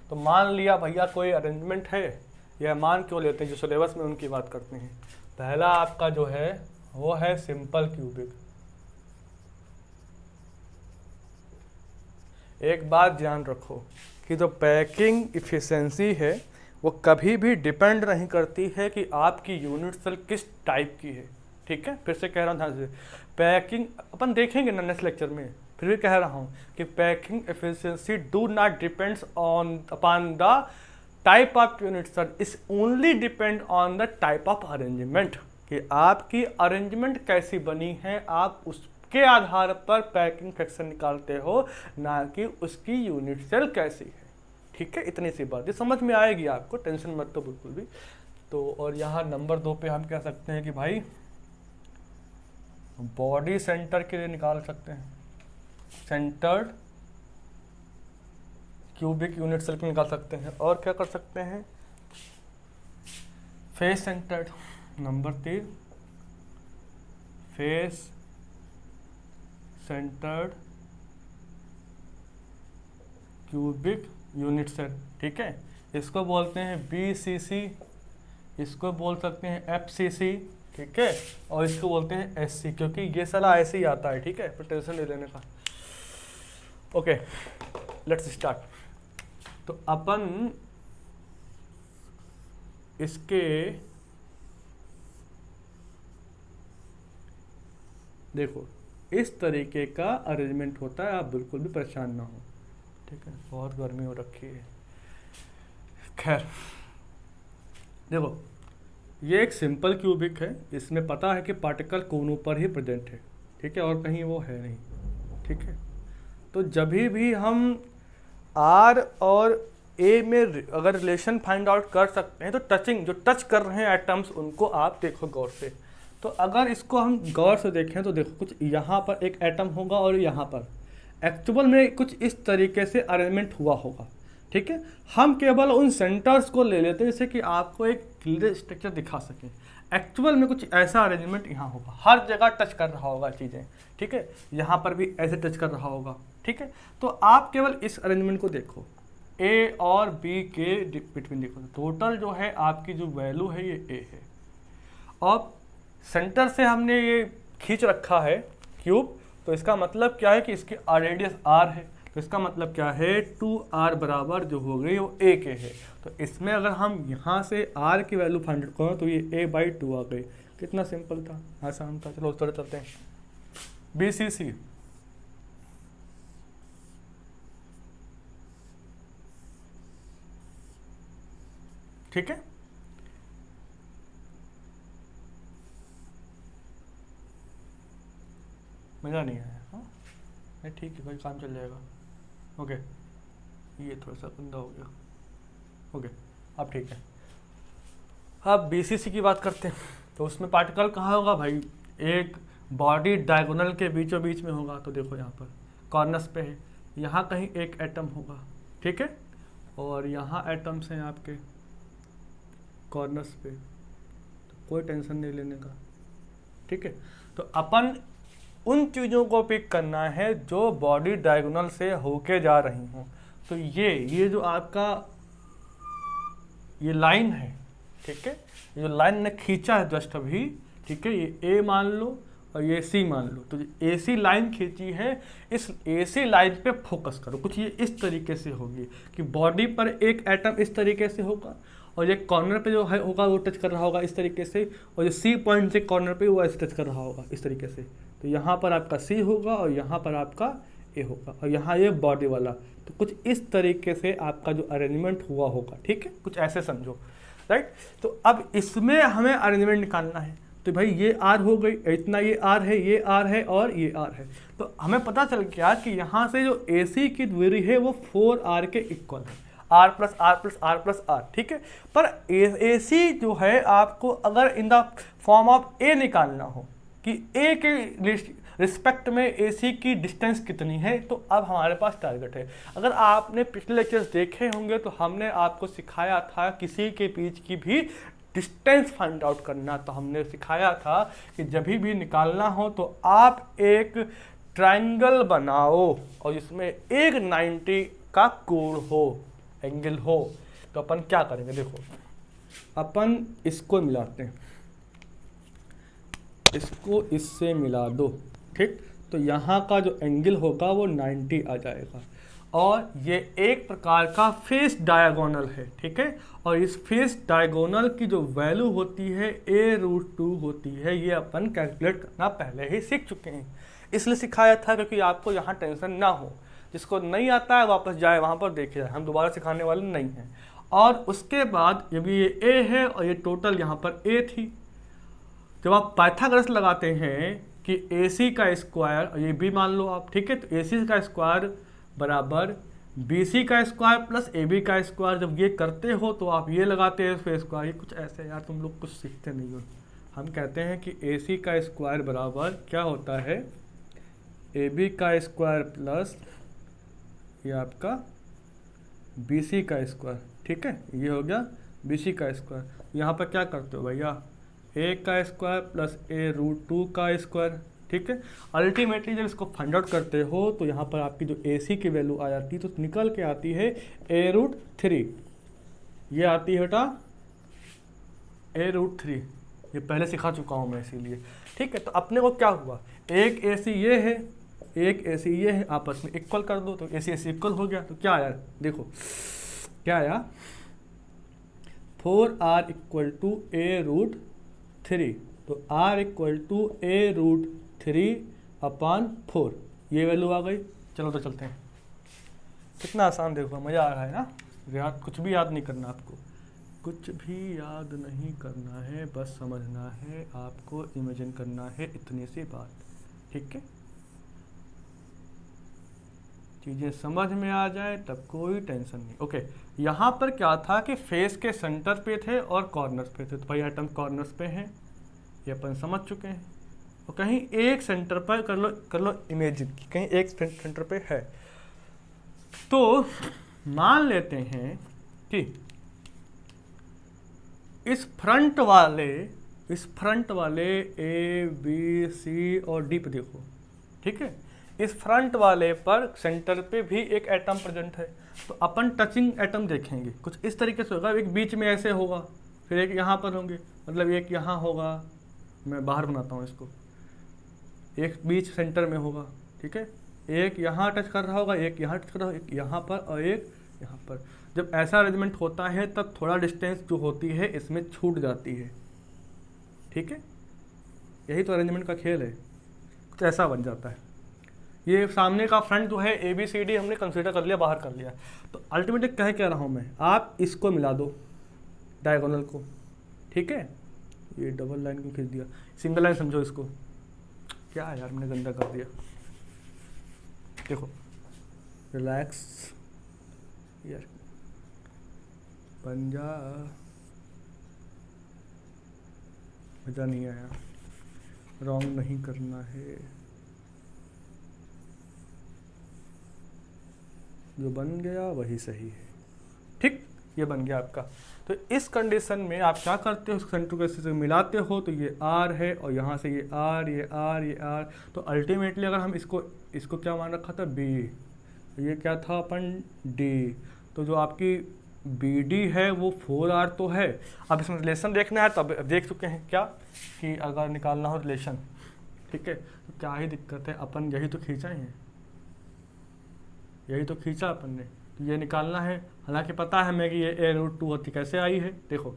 तो मान लिया भैया कोई अरेंजमेंट है, यह मान क्यों लेते हैं जो सिलेबस में उनकी बात करते हैं। पहला आपका जो है वो है सिंपल क्यूबिक। एक बात ध्यान रखो कि जो पैकिंग इफिशिएंसी है वो कभी भी डिपेंड नहीं करती है कि आपकी यूनिट सेल किस टाइप की है। ठीक है, फिर से कह रहा हूँ ध्यान से, पैकिंग अपन देखेंगे ना नेक्स्ट लेक्चर में, फिर भी कह रहा हूँ कि packing efficiency do not depends on upon the type of unit cell, is only depend on the type of arrangement, कि आपकी अरेंजमेंट कैसी बनी है, आप उसके आधार पर पैकिंग फ्रैक्शन निकालते हो, ना कि उसकी यूनिट सेल कैसी है। ठीक है, इतनी सी बात ये समझ में आएगी आपको, टेंशन मत तो बिल्कुल भी। तो और यहाँ नंबर 2 पे हम कह सकते हैं कि भाई बॉडी सेंटर के लिए निकाल सकते हैं, सेंटर्ड क्यूबिक यूनिट सेल के निकाल सकते हैं। और क्या कर सकते हैं, face centred, number 3 face centred cubic unit cell. ठीक है, इसको बोलते हैं BCC, इसको बोल सकते हैं FCC। ठीक है, और इसको बोलते हैं SC, क्योंकि ये साला ऐसे ही आता है। ठीक है, फिर टेंशन ले लेने का। Okay let's start. तो अपन इसके देखो इस तरीके का अरेंजमेंट होता है, आप बिल्कुल भी परेशान ना हो। ठीक है, बहुत गर्मी हो रखी है। खैर देखो ये एक सिंपल क्यूबिक है, इसमें पता है कि पार्टिकल कोनों पर ही प्रेजेंट है। ठीक है, और कहीं वो है नहीं। ठीक है, तो जब भी हम R और A में अगर रिलेशन फाइंड आउट कर सकते हैं तो टचिंग जो टच कर रहे हैं एटम्स उनको आप देखो गौर से। तो अगर इसको हम गौर से देखें तो देखो कुछ यहाँ पर एक एटम होगा और यहाँ पर एक्चुअल में कुछ इस तरीके से अरेंजमेंट हुआ होगा। ठीक है, हम केवल उन सेंटर्स को ले लेते हैं जैसे कि आपको एक क्लियर स्ट्रक्चर दिखा सके। एक्चुअल में कुछ ऐसा अरेंजमेंट यहाँ होगा, हर जगह टच कर रहा होगा चीज़ें। ठीक है, यहाँ पर भी ऐसे टच कर रहा होगा। ठीक है, तो आप केवल इस अरेंजमेंट को देखो, A और B के बिटवीन देखो, टोटल जो है आपकी जो वैल्यू है ये A है, और सेंटर से हमने ये खींच रखा है क्यूब। तो इसका मतलब क्या है कि इसकी रेडियस r है, तो इसका मतलब क्या है 2r बराबर जो हो गई वो a के है। तो इसमें अगर हम यहाँ से r की वैल्यू फाइंड आउट करें तो ये a/2 आ गई। कितना सिंपल था, आसान था। चलो उस तरह चलते हैं। BCC ठीक है, मज़ा नहीं आया? हाँ नहीं ठीक है भाई, काम चल जाएगा। ओके, ये थोड़ा सा गंदा हो गया। ओके अब ठीक है। अब BCC की बात करते हैं। तो उसमें पार्टिकल कहाँ होगा भाई, एक बॉडी डायगोनल के बीचों बीच में होगा। तो देखो यहाँ पर कॉर्नर्स पे है, यहाँ कहीं एक एटम होगा, ठीक है, और यहाँ एटम्स हैं आपके कॉर्नर्स पे, तो कोई टेंशन नहीं लेने का, ठीक है। तो अपन उन चीज़ों को पिक करना है जो बॉडी डायगोनल से होके जा रही हों। तो ये जो आपका ये लाइन है, ठीक है, ये जो लाइन ने खींचा है जस्ट अभी, ठीक है, ये A मान लो और ये C मान लो। तो AC लाइन खींची है, इस AC लाइन पे फोकस करो। कुछ ये इस तरीके से होगी कि बॉडी पर एक एटम इस तरीके से होगा और ये कॉर्नर पे जो है होगा वो टच कर रहा होगा इस तरीके से, और जो C पॉइंट से कॉर्नर पे वो ऐसे टच कर रहा होगा इस तरीके से। तो यहाँ पर आपका C होगा और यहाँ पर आपका A होगा और यहाँ ये बॉडी वाला। तो कुछ इस तरीके से आपका जो अरेंजमेंट हुआ होगा, ठीक है, कुछ ऐसे समझो, राइट। तो अब इसमें हमें अरेंजमेंट निकालना है। तो भाई ये R हो गई, इतना ये R है, ये R है और ये R है। तो हमें पता चल गया कि यहाँ से जो AC की दूरी है वो 4R के इक्वल है, R plus R plus R plus R, ठीक है। पर AC जो है आपको अगर in the form of A निकालना हो कि A के रिस्पेक्ट में AC की डिस्टेंस कितनी है, तो अब हमारे पास टारगेट है। अगर आपने पिछले लेक्चर्स देखे होंगे तो हमने आपको सिखाया था किसी के बीच की भी डिस्टेंस फाइंड आउट करना। तो हमने सिखाया था कि जब भी निकालना हो तो आप एक ट्रायंगल बनाओ और जिसमें एक 90 का कोण हो, एंगल हो। तो अपन क्या करेंगे, देखो अपन इसको मिलाते हैं, इसको इससे मिला दो, ठीक। तो यहाँ का जो एंगल होगा वो 90 आ जाएगा और ये एक प्रकार का फेस डायगोनल है, ठीक है। और इस फेस डायगोनल की जो वैल्यू होती है a√2 होती है। ये अपन कैलकुलेट करना पहले ही सीख चुके हैं, इसलिए सिखाया था क्योंकि आपको यहाँ टेंशन ना हो। जिसको नहीं आता है वापस जाए वहाँ पर देखे जाए, हम दोबारा सिखाने वाले नहीं हैं। और उसके बाद ये a है और ये टोटल यहाँ पर a थी। जब आप पाइथागोरस लगाते हैं कि AC का स्क्वायर, और ये भी मान लो आप, ठीक है, तो AC का स्क्वायर बराबर BC का स्क्वायर प्लस AB का स्क्वायर, जब ये करते हो तो आप ये लगाते हैं फिर स्क्वायर। ये कुछ ऐसे यार तुम लोग कुछ सीखते नहीं हो। हम कहते हैं कि AC का स्क्वायर बराबर क्या होता है, AB का स्क्वायर प्लस ये आपका BC का स्क्वायर, ठीक है, ये हो गया BC का स्क्वायर। यहाँ पर क्या करते हो भैया, A का स्क्वायर प्लस a√2 का स्क्वायर, ठीक है। अल्टीमेटली जब इसको फाइंड आउट करते हो तो यहाँ पर आपकी जो AC की वैल्यू आ जाती है, तो निकल के आती है a√3। ये आती है बेटा a√3, ये पहले सिखा चुका हूँ मैं इसीलिए, ठीक है। तो अपने को क्या हुआ, एक AC ये है, एक AC ये है, आपस में इक्वल कर दो तो AC इक्वल हो गया। तो क्या आया, देखो क्या आया, 4R = a√3। तो R = a√3/4, ये वैल्यू आ गई। चलो तो चलते हैं। कितना आसान, देखो मज़ा आ रहा है ना। याद कुछ भी याद नहीं करना आपको, कुछ भी याद नहीं करना है, बस समझना है आपको, इमेजिन करना है, इतनी सी बात, ठीक है। चीज़ें समझ में आ जाए तब कोई टेंशन नहीं। ओके, यहाँ पर क्या था कि फेस के सेंटर पे थे और कॉर्नर्स पे थे। तो भाई एटम कॉर्नर्स पे हैं, ये अपन समझ चुके हैं। और कहीं एक सेंटर पर कर लो इमेजिन कि कहीं एक सेंटर पे है। तो मान लेते हैं कि इस फ्रंट वाले A B C और D पे देखो, ठीक है। इस फ्रंट वाले पर सेंटर पे भी एक एटम प्रेजेंट है। तो अपन टचिंग एटम देखेंगे, कुछ इस तरीके से होगा। एक बीच में ऐसे होगा, फिर एक यहाँ पर होंगे, मतलब एक यहाँ होगा, मैं बाहर बनाता हूँ इसको, एक बीच सेंटर में होगा, ठीक है, एक यहाँ टच कर रहा होगा, एक यहाँ टच कर रहा होगा, एक यहाँ पर और एक यहाँ पर। जब ऐसा अरेंजमेंट होता है तब थोड़ा डिस्टेंस जो होती है इसमें छूट जाती है, ठीक है, यही तो अरेंजमेंट का खेल है, कुछ ऐसा बन जाता है। ये सामने का फ्रंट जो है ABCD हमने कंसीडर कर लिया, बाहर कर लिया, तो अल्टीमेटली कह रहा हूँ मैं, आप इसको मिला दो डायगोनल को, ठीक है, ये डबल लाइन को खींच दिया, सिंगल लाइन समझो इसको, क्या है यार मैंने गंदा कर दिया, देखो रिलैक्स यार, बन जा, मज़ा नहीं आया, रॉन्ग नहीं करना है, जो बन गया वही सही है, ठीक, ये बन गया आपका। तो इस कंडीशन में आप क्या करते हो, सेंटर को इससे मिलाते हो, तो ये R है और यहाँ से ये R, ये R, ये R, तो अल्टीमेटली अगर हम इसको क्या मान रखा था B, ये क्या था अपन D, तो जो आपकी BD है वो 4R तो है। अब इसमें रिलेशन देखना है, तब देख चुके हैं क्या कि अगर निकालना हो रिलेशन, ठीक है, तो क्या ही दिक्कत है, अपन यही तो खींचा ही है, यही तो खींचा अपन ने, तो ये निकालना है। हालांकि पता है मैं कि ये A√2 होती, कैसे आई है, देखो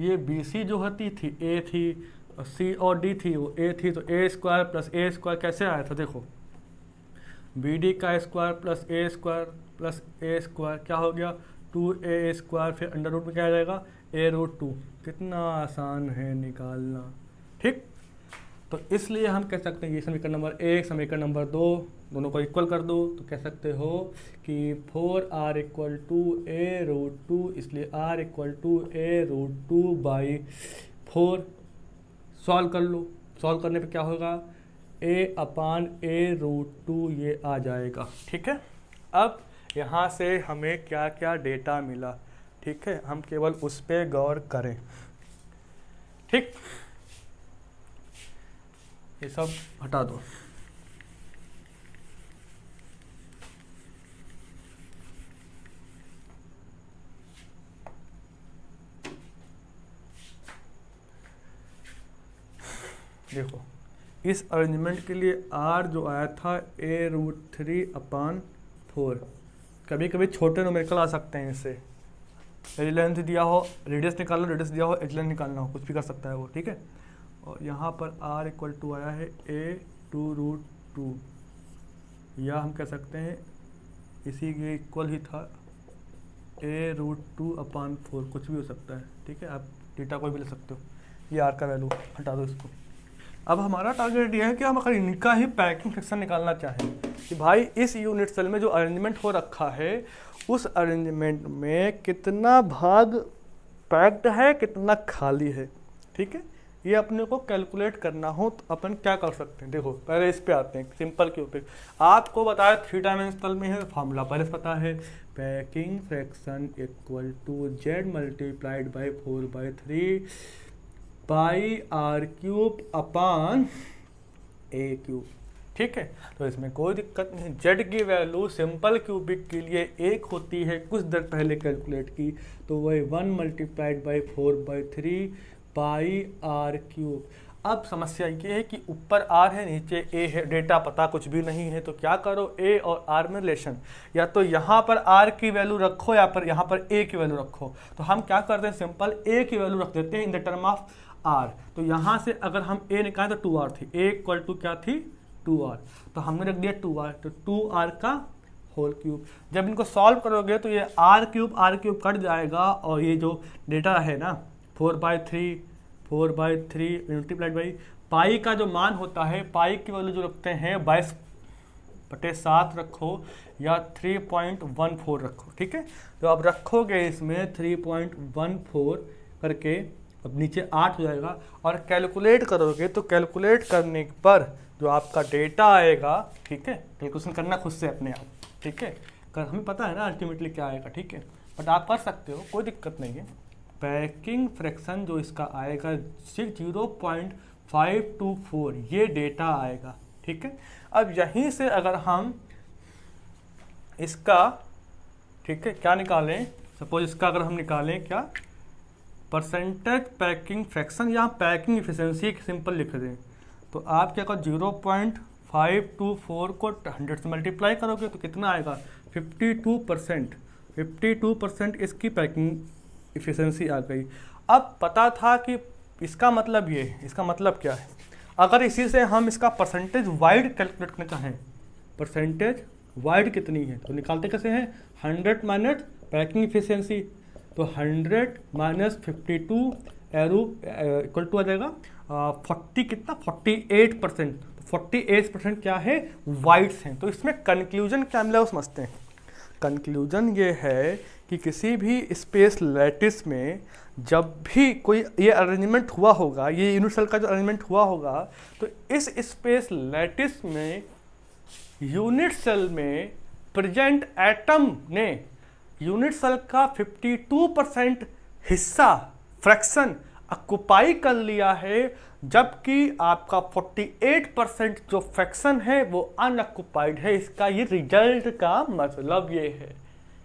ये BC जो होती थी A थी, और C और D थी वो A थी, तो A² प्लस A² कैसे आया था, देखो BD का स्क्वायर प्लस A² क्या हो गया 2A², फिर अंडर रूट में क्या आ जाएगा A√2, कितना आसान है निकालना, ठीक। तो इसलिए हम कह सकते हैं ये समीकरण नंबर 1, समीकरण नंबर 2 दोनों को इक्वल कर दो, तो कह सकते हो कि 4R = A√2, इसलिए R = A√2/4। सॉल्व कर लो, सॉल्व करने पे क्या होगा A/A√2 ये आ जाएगा, ठीक है। अब यहाँ से हमें क्या क्या डेटा मिला, ठीक है, हम केवल उस पर गौर करें, ठीक, ये सब हटा दो। देखो इस अरेंजमेंट के लिए R जो आया था A√3/4, कभी कभी छोटे न्यूमेरिकल आ सकते हैं इससे, यदि लेंथ दिया हो, रेडियस निकालना, रेडियस दिया हो, एज लेंथ निकालना हो, कुछ भी कर सकता है वो, ठीक है। और यहाँ पर R = आया है A2√2, या हम कह सकते हैं इसी के इक्वल ही था A√2/4, कुछ भी हो सकता है, ठीक है, आप डेटा कोई भी ले सकते हो। ये R का वैल्यू हटा दो इसको। अब हमारा टारगेट ये है कि हम अगर इनका ही पैकिंग फ्रैक्शन निकालना चाहें कि भाई इस यूनिट सेल में जो अरेंजमेंट हो रखा है उस अरेंजमेंट में कितना भाग पैक्ड है, कितना खाली है, ठीक है, ये अपने को कैलकुलेट करना हो तो अपन क्या कर सकते हैं। देखो पहले इस पे आते हैं, सिंपल क्यूबिक, आपको बताया 3 डायमेंशनल में है, फार्मूला पहले से पता है, पैकिंग फ्रैक्शन = Z × 4/3 πr³/A³, ठीक है। तो इसमें कोई दिक्कत नहीं, Z की वैल्यू सिंपल क्यूबिक के लिए 1 होती है, कुछ देर पहले कैलकुलेट की, तो वही 1 × 4/3 πr³। अब समस्या ये है कि ऊपर R है, नीचे A है, डेटा पता कुछ भी नहीं है, तो क्या करो A और R में रिलेशन, या तो यहाँ पर R की वैल्यू रखो या पर यहाँ पर A की वैल्यू रखो। तो हम क्या करते हैं, सिंपल A की वैल्यू रख देते हैं in the term of R। तो यहाँ से अगर हम A निकालें तो 2R थी, A = क्या थी 2R, तो हमने रख दिया 2R, तो 2R का होल क्यूब। जब इनको सॉल्व करोगे तो ये R³ कट जाएगा, और ये जो डेटा है ना 4/3 मल्टीप्लाइड बाई पाई का जो मान होता है, पाई की वैल्यू जो रखते हैं 22/7 रखो या 3.14 रखो, ठीक है। तो अब रखोगे इसमें 3.14 करके, अब नीचे 8 हो जाएगा, और कैलकुलेट करोगे तो कैलकुलेट करने पर जो आपका डेटा आएगा, ठीक है, कैलकुलेशन करना खुद से अपने आप, ठीक है, हमें पता है ना अल्टीमेटली क्या आएगा, ठीक है, बट आप कर सकते हो, कोई दिक्कत नहीं है। पैकिंग फ्रैक्शन जो इसका आएगा 0.524 ये डेटा आएगा, ठीक है। अब यहीं से अगर हम इसका, ठीक है, क्या निकालें, सपोज इसका अगर हम निकालें क्या परसेंटेज पैकिंग फ्रैक्शन, यहाँ पैकिंग इफिशिएंसी सिंपल लिख दें, तो आप क्या करो 0.524 को 100 से मल्टीप्लाई करोगे तो कितना आएगा 52%। 52% इसकी पैकिंग इफ़िशेंसी आ गई। अब पता था कि इसका मतलब ये, इसका मतलब क्या है, अगर इसी से हम इसका परसेंटेज वाइड कैलकुलेट करना चाहें, परसेंटेज वाइड कितनी है तो निकालते कैसे हैं, 100 माइनस पैकिंग इफिशियंसी, तो 100 माइनस 52 एरू इक्वल टू आ जाएगा 40 कितना 48%। तो 48% क्या है, वाइड्स हैं। तो इसमें कंक्लूजन क्या मिला वो समझते हैं। कंक्लूजन ये है कि किसी भी स्पेस लैटिस में जब भी कोई ये अरेंजमेंट हुआ होगा, ये यूनिट सेल का जो अरेंजमेंट हुआ होगा, तो इस स्पेस लैटिस में यूनिट सेल में प्रेजेंट एटम ने यूनिट सेल का 52% हिस्सा फ्रैक्शन ऑक्युपाई कर लिया है, जबकि आपका 48% जो फ्रैक्शन है वो अनऑक्युपाइड है। इसका ये रिजल्ट का मतलब ये है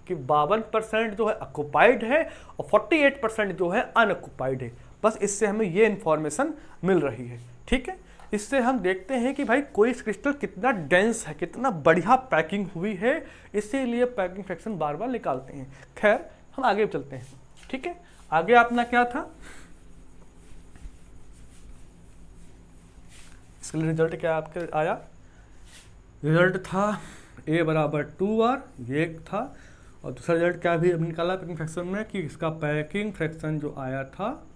कि 52% जो है ऑक्युपाइड है और 48% जो है अनऑक्युपाइड है। बस इससे हमें ये इंफॉर्मेशन मिल रही है। ठीक है, इससे हम देखते हैं कि भाई कोई क्रिस्टल कितना डेंस है, कितना बढ़िया पैकिंग हुई है, इसीलिए पैकिंग फ्रैक्शन बार बार निकालते हैं। खैर हम आगे चलते हैं। ठीक है, आगे अपना क्या था, इसके लिए रिजल्ट क्या आपके आया, रिजल्ट था A बराबर 2R, ये एक था। और दूसरा रिजल्ट क्या भी हमने निकाला पैकिंग फ्रैक्शन में कि इसका पैकिंग फ्रैक्शन जो आया था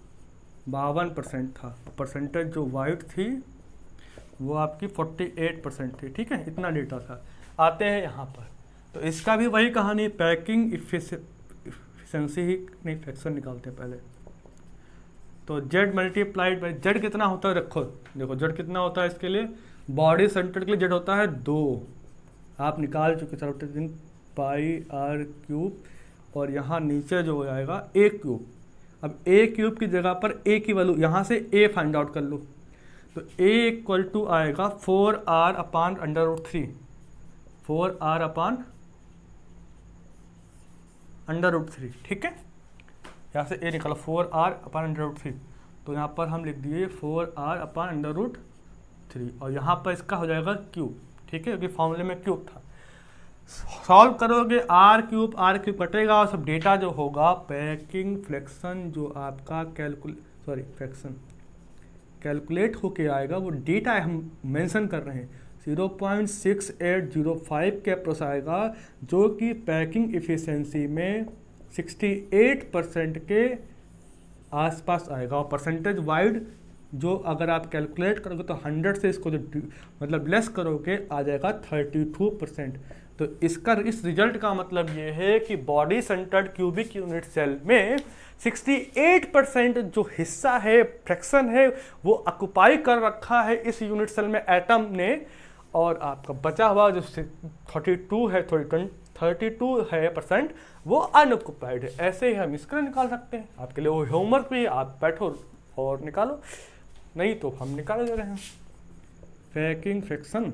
52% था, परसेंटेज जो वाइट थी वो आपकी 48% थी। ठीक है, इतना डेटा था। आते हैं यहाँ पर, तो इसका भी वही कहानी, पैकिंग इफिशिएंसी ही नहीं, फ्रैक्शन निकालते हैं पहले। तो Z मल्टीप्लाइड बाई Z कितना होता है, रखो देखो Z कितना होता है इसके लिए, बॉडी सेंटर के लिए Z होता है 2, आप निकाल चुके सर्वटिन पाई आर क्यूब, और यहाँ नीचे जो हो जाएगा A क्यूब। अब A क्यूब की जगह पर A की वैल्यू यहाँ से A फाइंड आउट कर लो, तो A इक्वल टू आएगा 4R अपान √3, 4R अपान √3। ठीक है, यहाँ से A निकाला 4R अपान √3, तो यहाँ पर हम लिख दिए 4R अपान √3, और यहाँ पर इसका हो जाएगा क्यूब। ठीक है, क्योंकि फॉर्मूले में क्यूब था। सॉल्व करोगे R क्यूब कटेगा, और सब डेटा जो होगा पैकिंग फ्रैक्शन जो आपका फ्रैक्शन कैलकुलेट होके आएगा, वो डेटा हम मेंशन कर रहे हैं 0.6805 के अप्रोच आएगा, जो कि पैकिंग इफिशिएंसी में 68% के आसपास आएगा। और परसेंटेज वाइड जो अगर आप कैलकुलेट करोगे तो 100 से इसको जो मतलब लेस करोगे आ जाएगा 32%। तो इसका इस रिजल्ट का मतलब ये है कि body centred cubic unit cell में 68% जो हिस्सा है, फ्रैक्शन है, वो ऑक्युपाई कर रखा है इस यूनिट सेल में एटम ने, और आपका बचा हुआ जो 32 है परसेंट वो अनऑक्युपाइड है। ऐसे ही हम इसका निकाल सकते हैं। आपके लिए वो होमवर्क भी, आप बैठो और निकालो, नहीं तो हम निकाल दे रहे हैं। पैकिंग फ्रैक्शन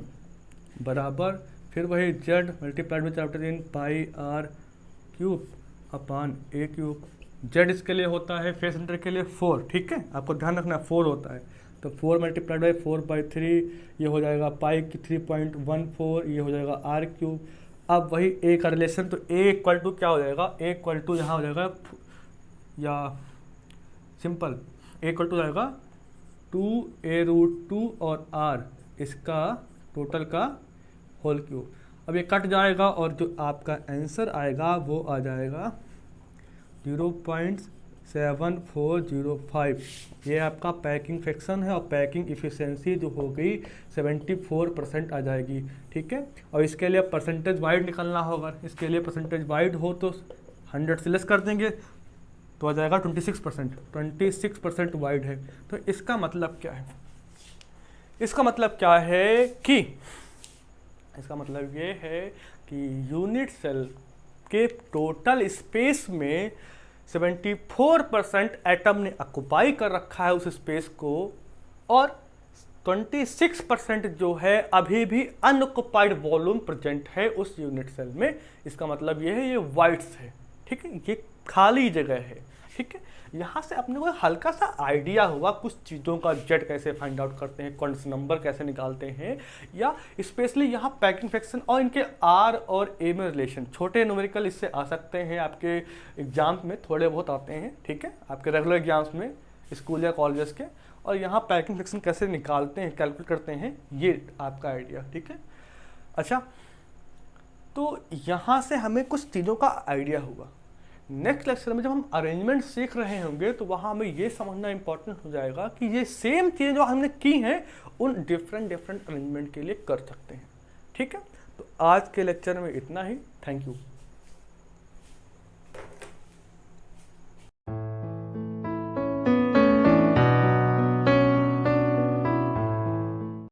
बराबर फिर वही Z multiplied with √3 pi R cube upon A cube. Z इसके लिए होता है फेस सेंटर के लिए 4, ठीक है, आपको ध्यान रखना 4 होता है, तो 4 मल्टीप्लाइड बाई 4/3 ये हो जाएगा पाई की 3.14, ये हो जाएगा R क्यूब। अब वही A का रिलेशन, तो A इक्वल टू क्या हो जाएगा, A इक्वल टू यहाँ हो जाएगा, या सिंपल A इक्वल टू जाएगा 2A√2 और R इसका टोटल का होल क्यूब। अब ये कट जाएगा और जो आपका आंसर आएगा वो आ जाएगा 0.7405। ये आपका पैकिंग फ्रैक्शन है, और पैकिंग इफिशिएंसी जो हो गई 74% आ जाएगी। ठीक है, और इसके लिए परसेंटेज वाइड निकलना होगा। इसके लिए परसेंटेज वाइड हो तो 100 से लेस कर देंगे तो आ जाएगा 26% वाइड है। तो इसका मतलब क्या है, इसका मतलब क्या है कि इसका मतलब ये है कि यूनिट सेल के टोटल स्पेस में 74% एटम ने ऑक्युपाई कर रखा है उस स्पेस को, और 26% जो है अभी भी अनऑक्युपाइड वॉल्यूम प्रेजेंट है उस यूनिट सेल में। इसका मतलब ये है ये वाइड्स है। ठीक है, ये खाली जगह है, ठीक है, यहाँ से अपने को हल्का सा आइडिया हुआ कुछ चीज़ों का, जेड कैसे फाइंड आउट करते हैं, कॉन्डेंसेशन नंबर कैसे निकालते हैं, या स्पेशली यहाँ पैकिंग फ्रैक्शन और इनके आर और ए में रिलेशन, छोटे न्यूमेरिकल इससे आ सकते हैं आपके एग्जाम्स में, थोड़े बहुत आते हैं, ठीक है, आपके रेगुलर एग्जाम्स में स्कूल या कॉलेजेस के। और यहाँ पैकिंग फ्रैक्शन कैसे निकालते हैं, कैलकुलेट करते हैं, ये आपका आइडिया, ठीक है। अच्छा, तो यहाँ से हमें कुछ चीज़ों का आइडिया हुआ। नेक्स्ट लेक्चर में जब हम अरेंजमेंट सीख रहे होंगे तो वहाँ हमें ये समझना इंपॉर्टेंट हो जाएगा कि ये सेम चीज़ें जो हमने की हैं उन डिफरेंट अरेंजमेंट के लिए कर सकते हैं, ठीक है। तो आज के लेक्चर में इतना ही, थैंक यू।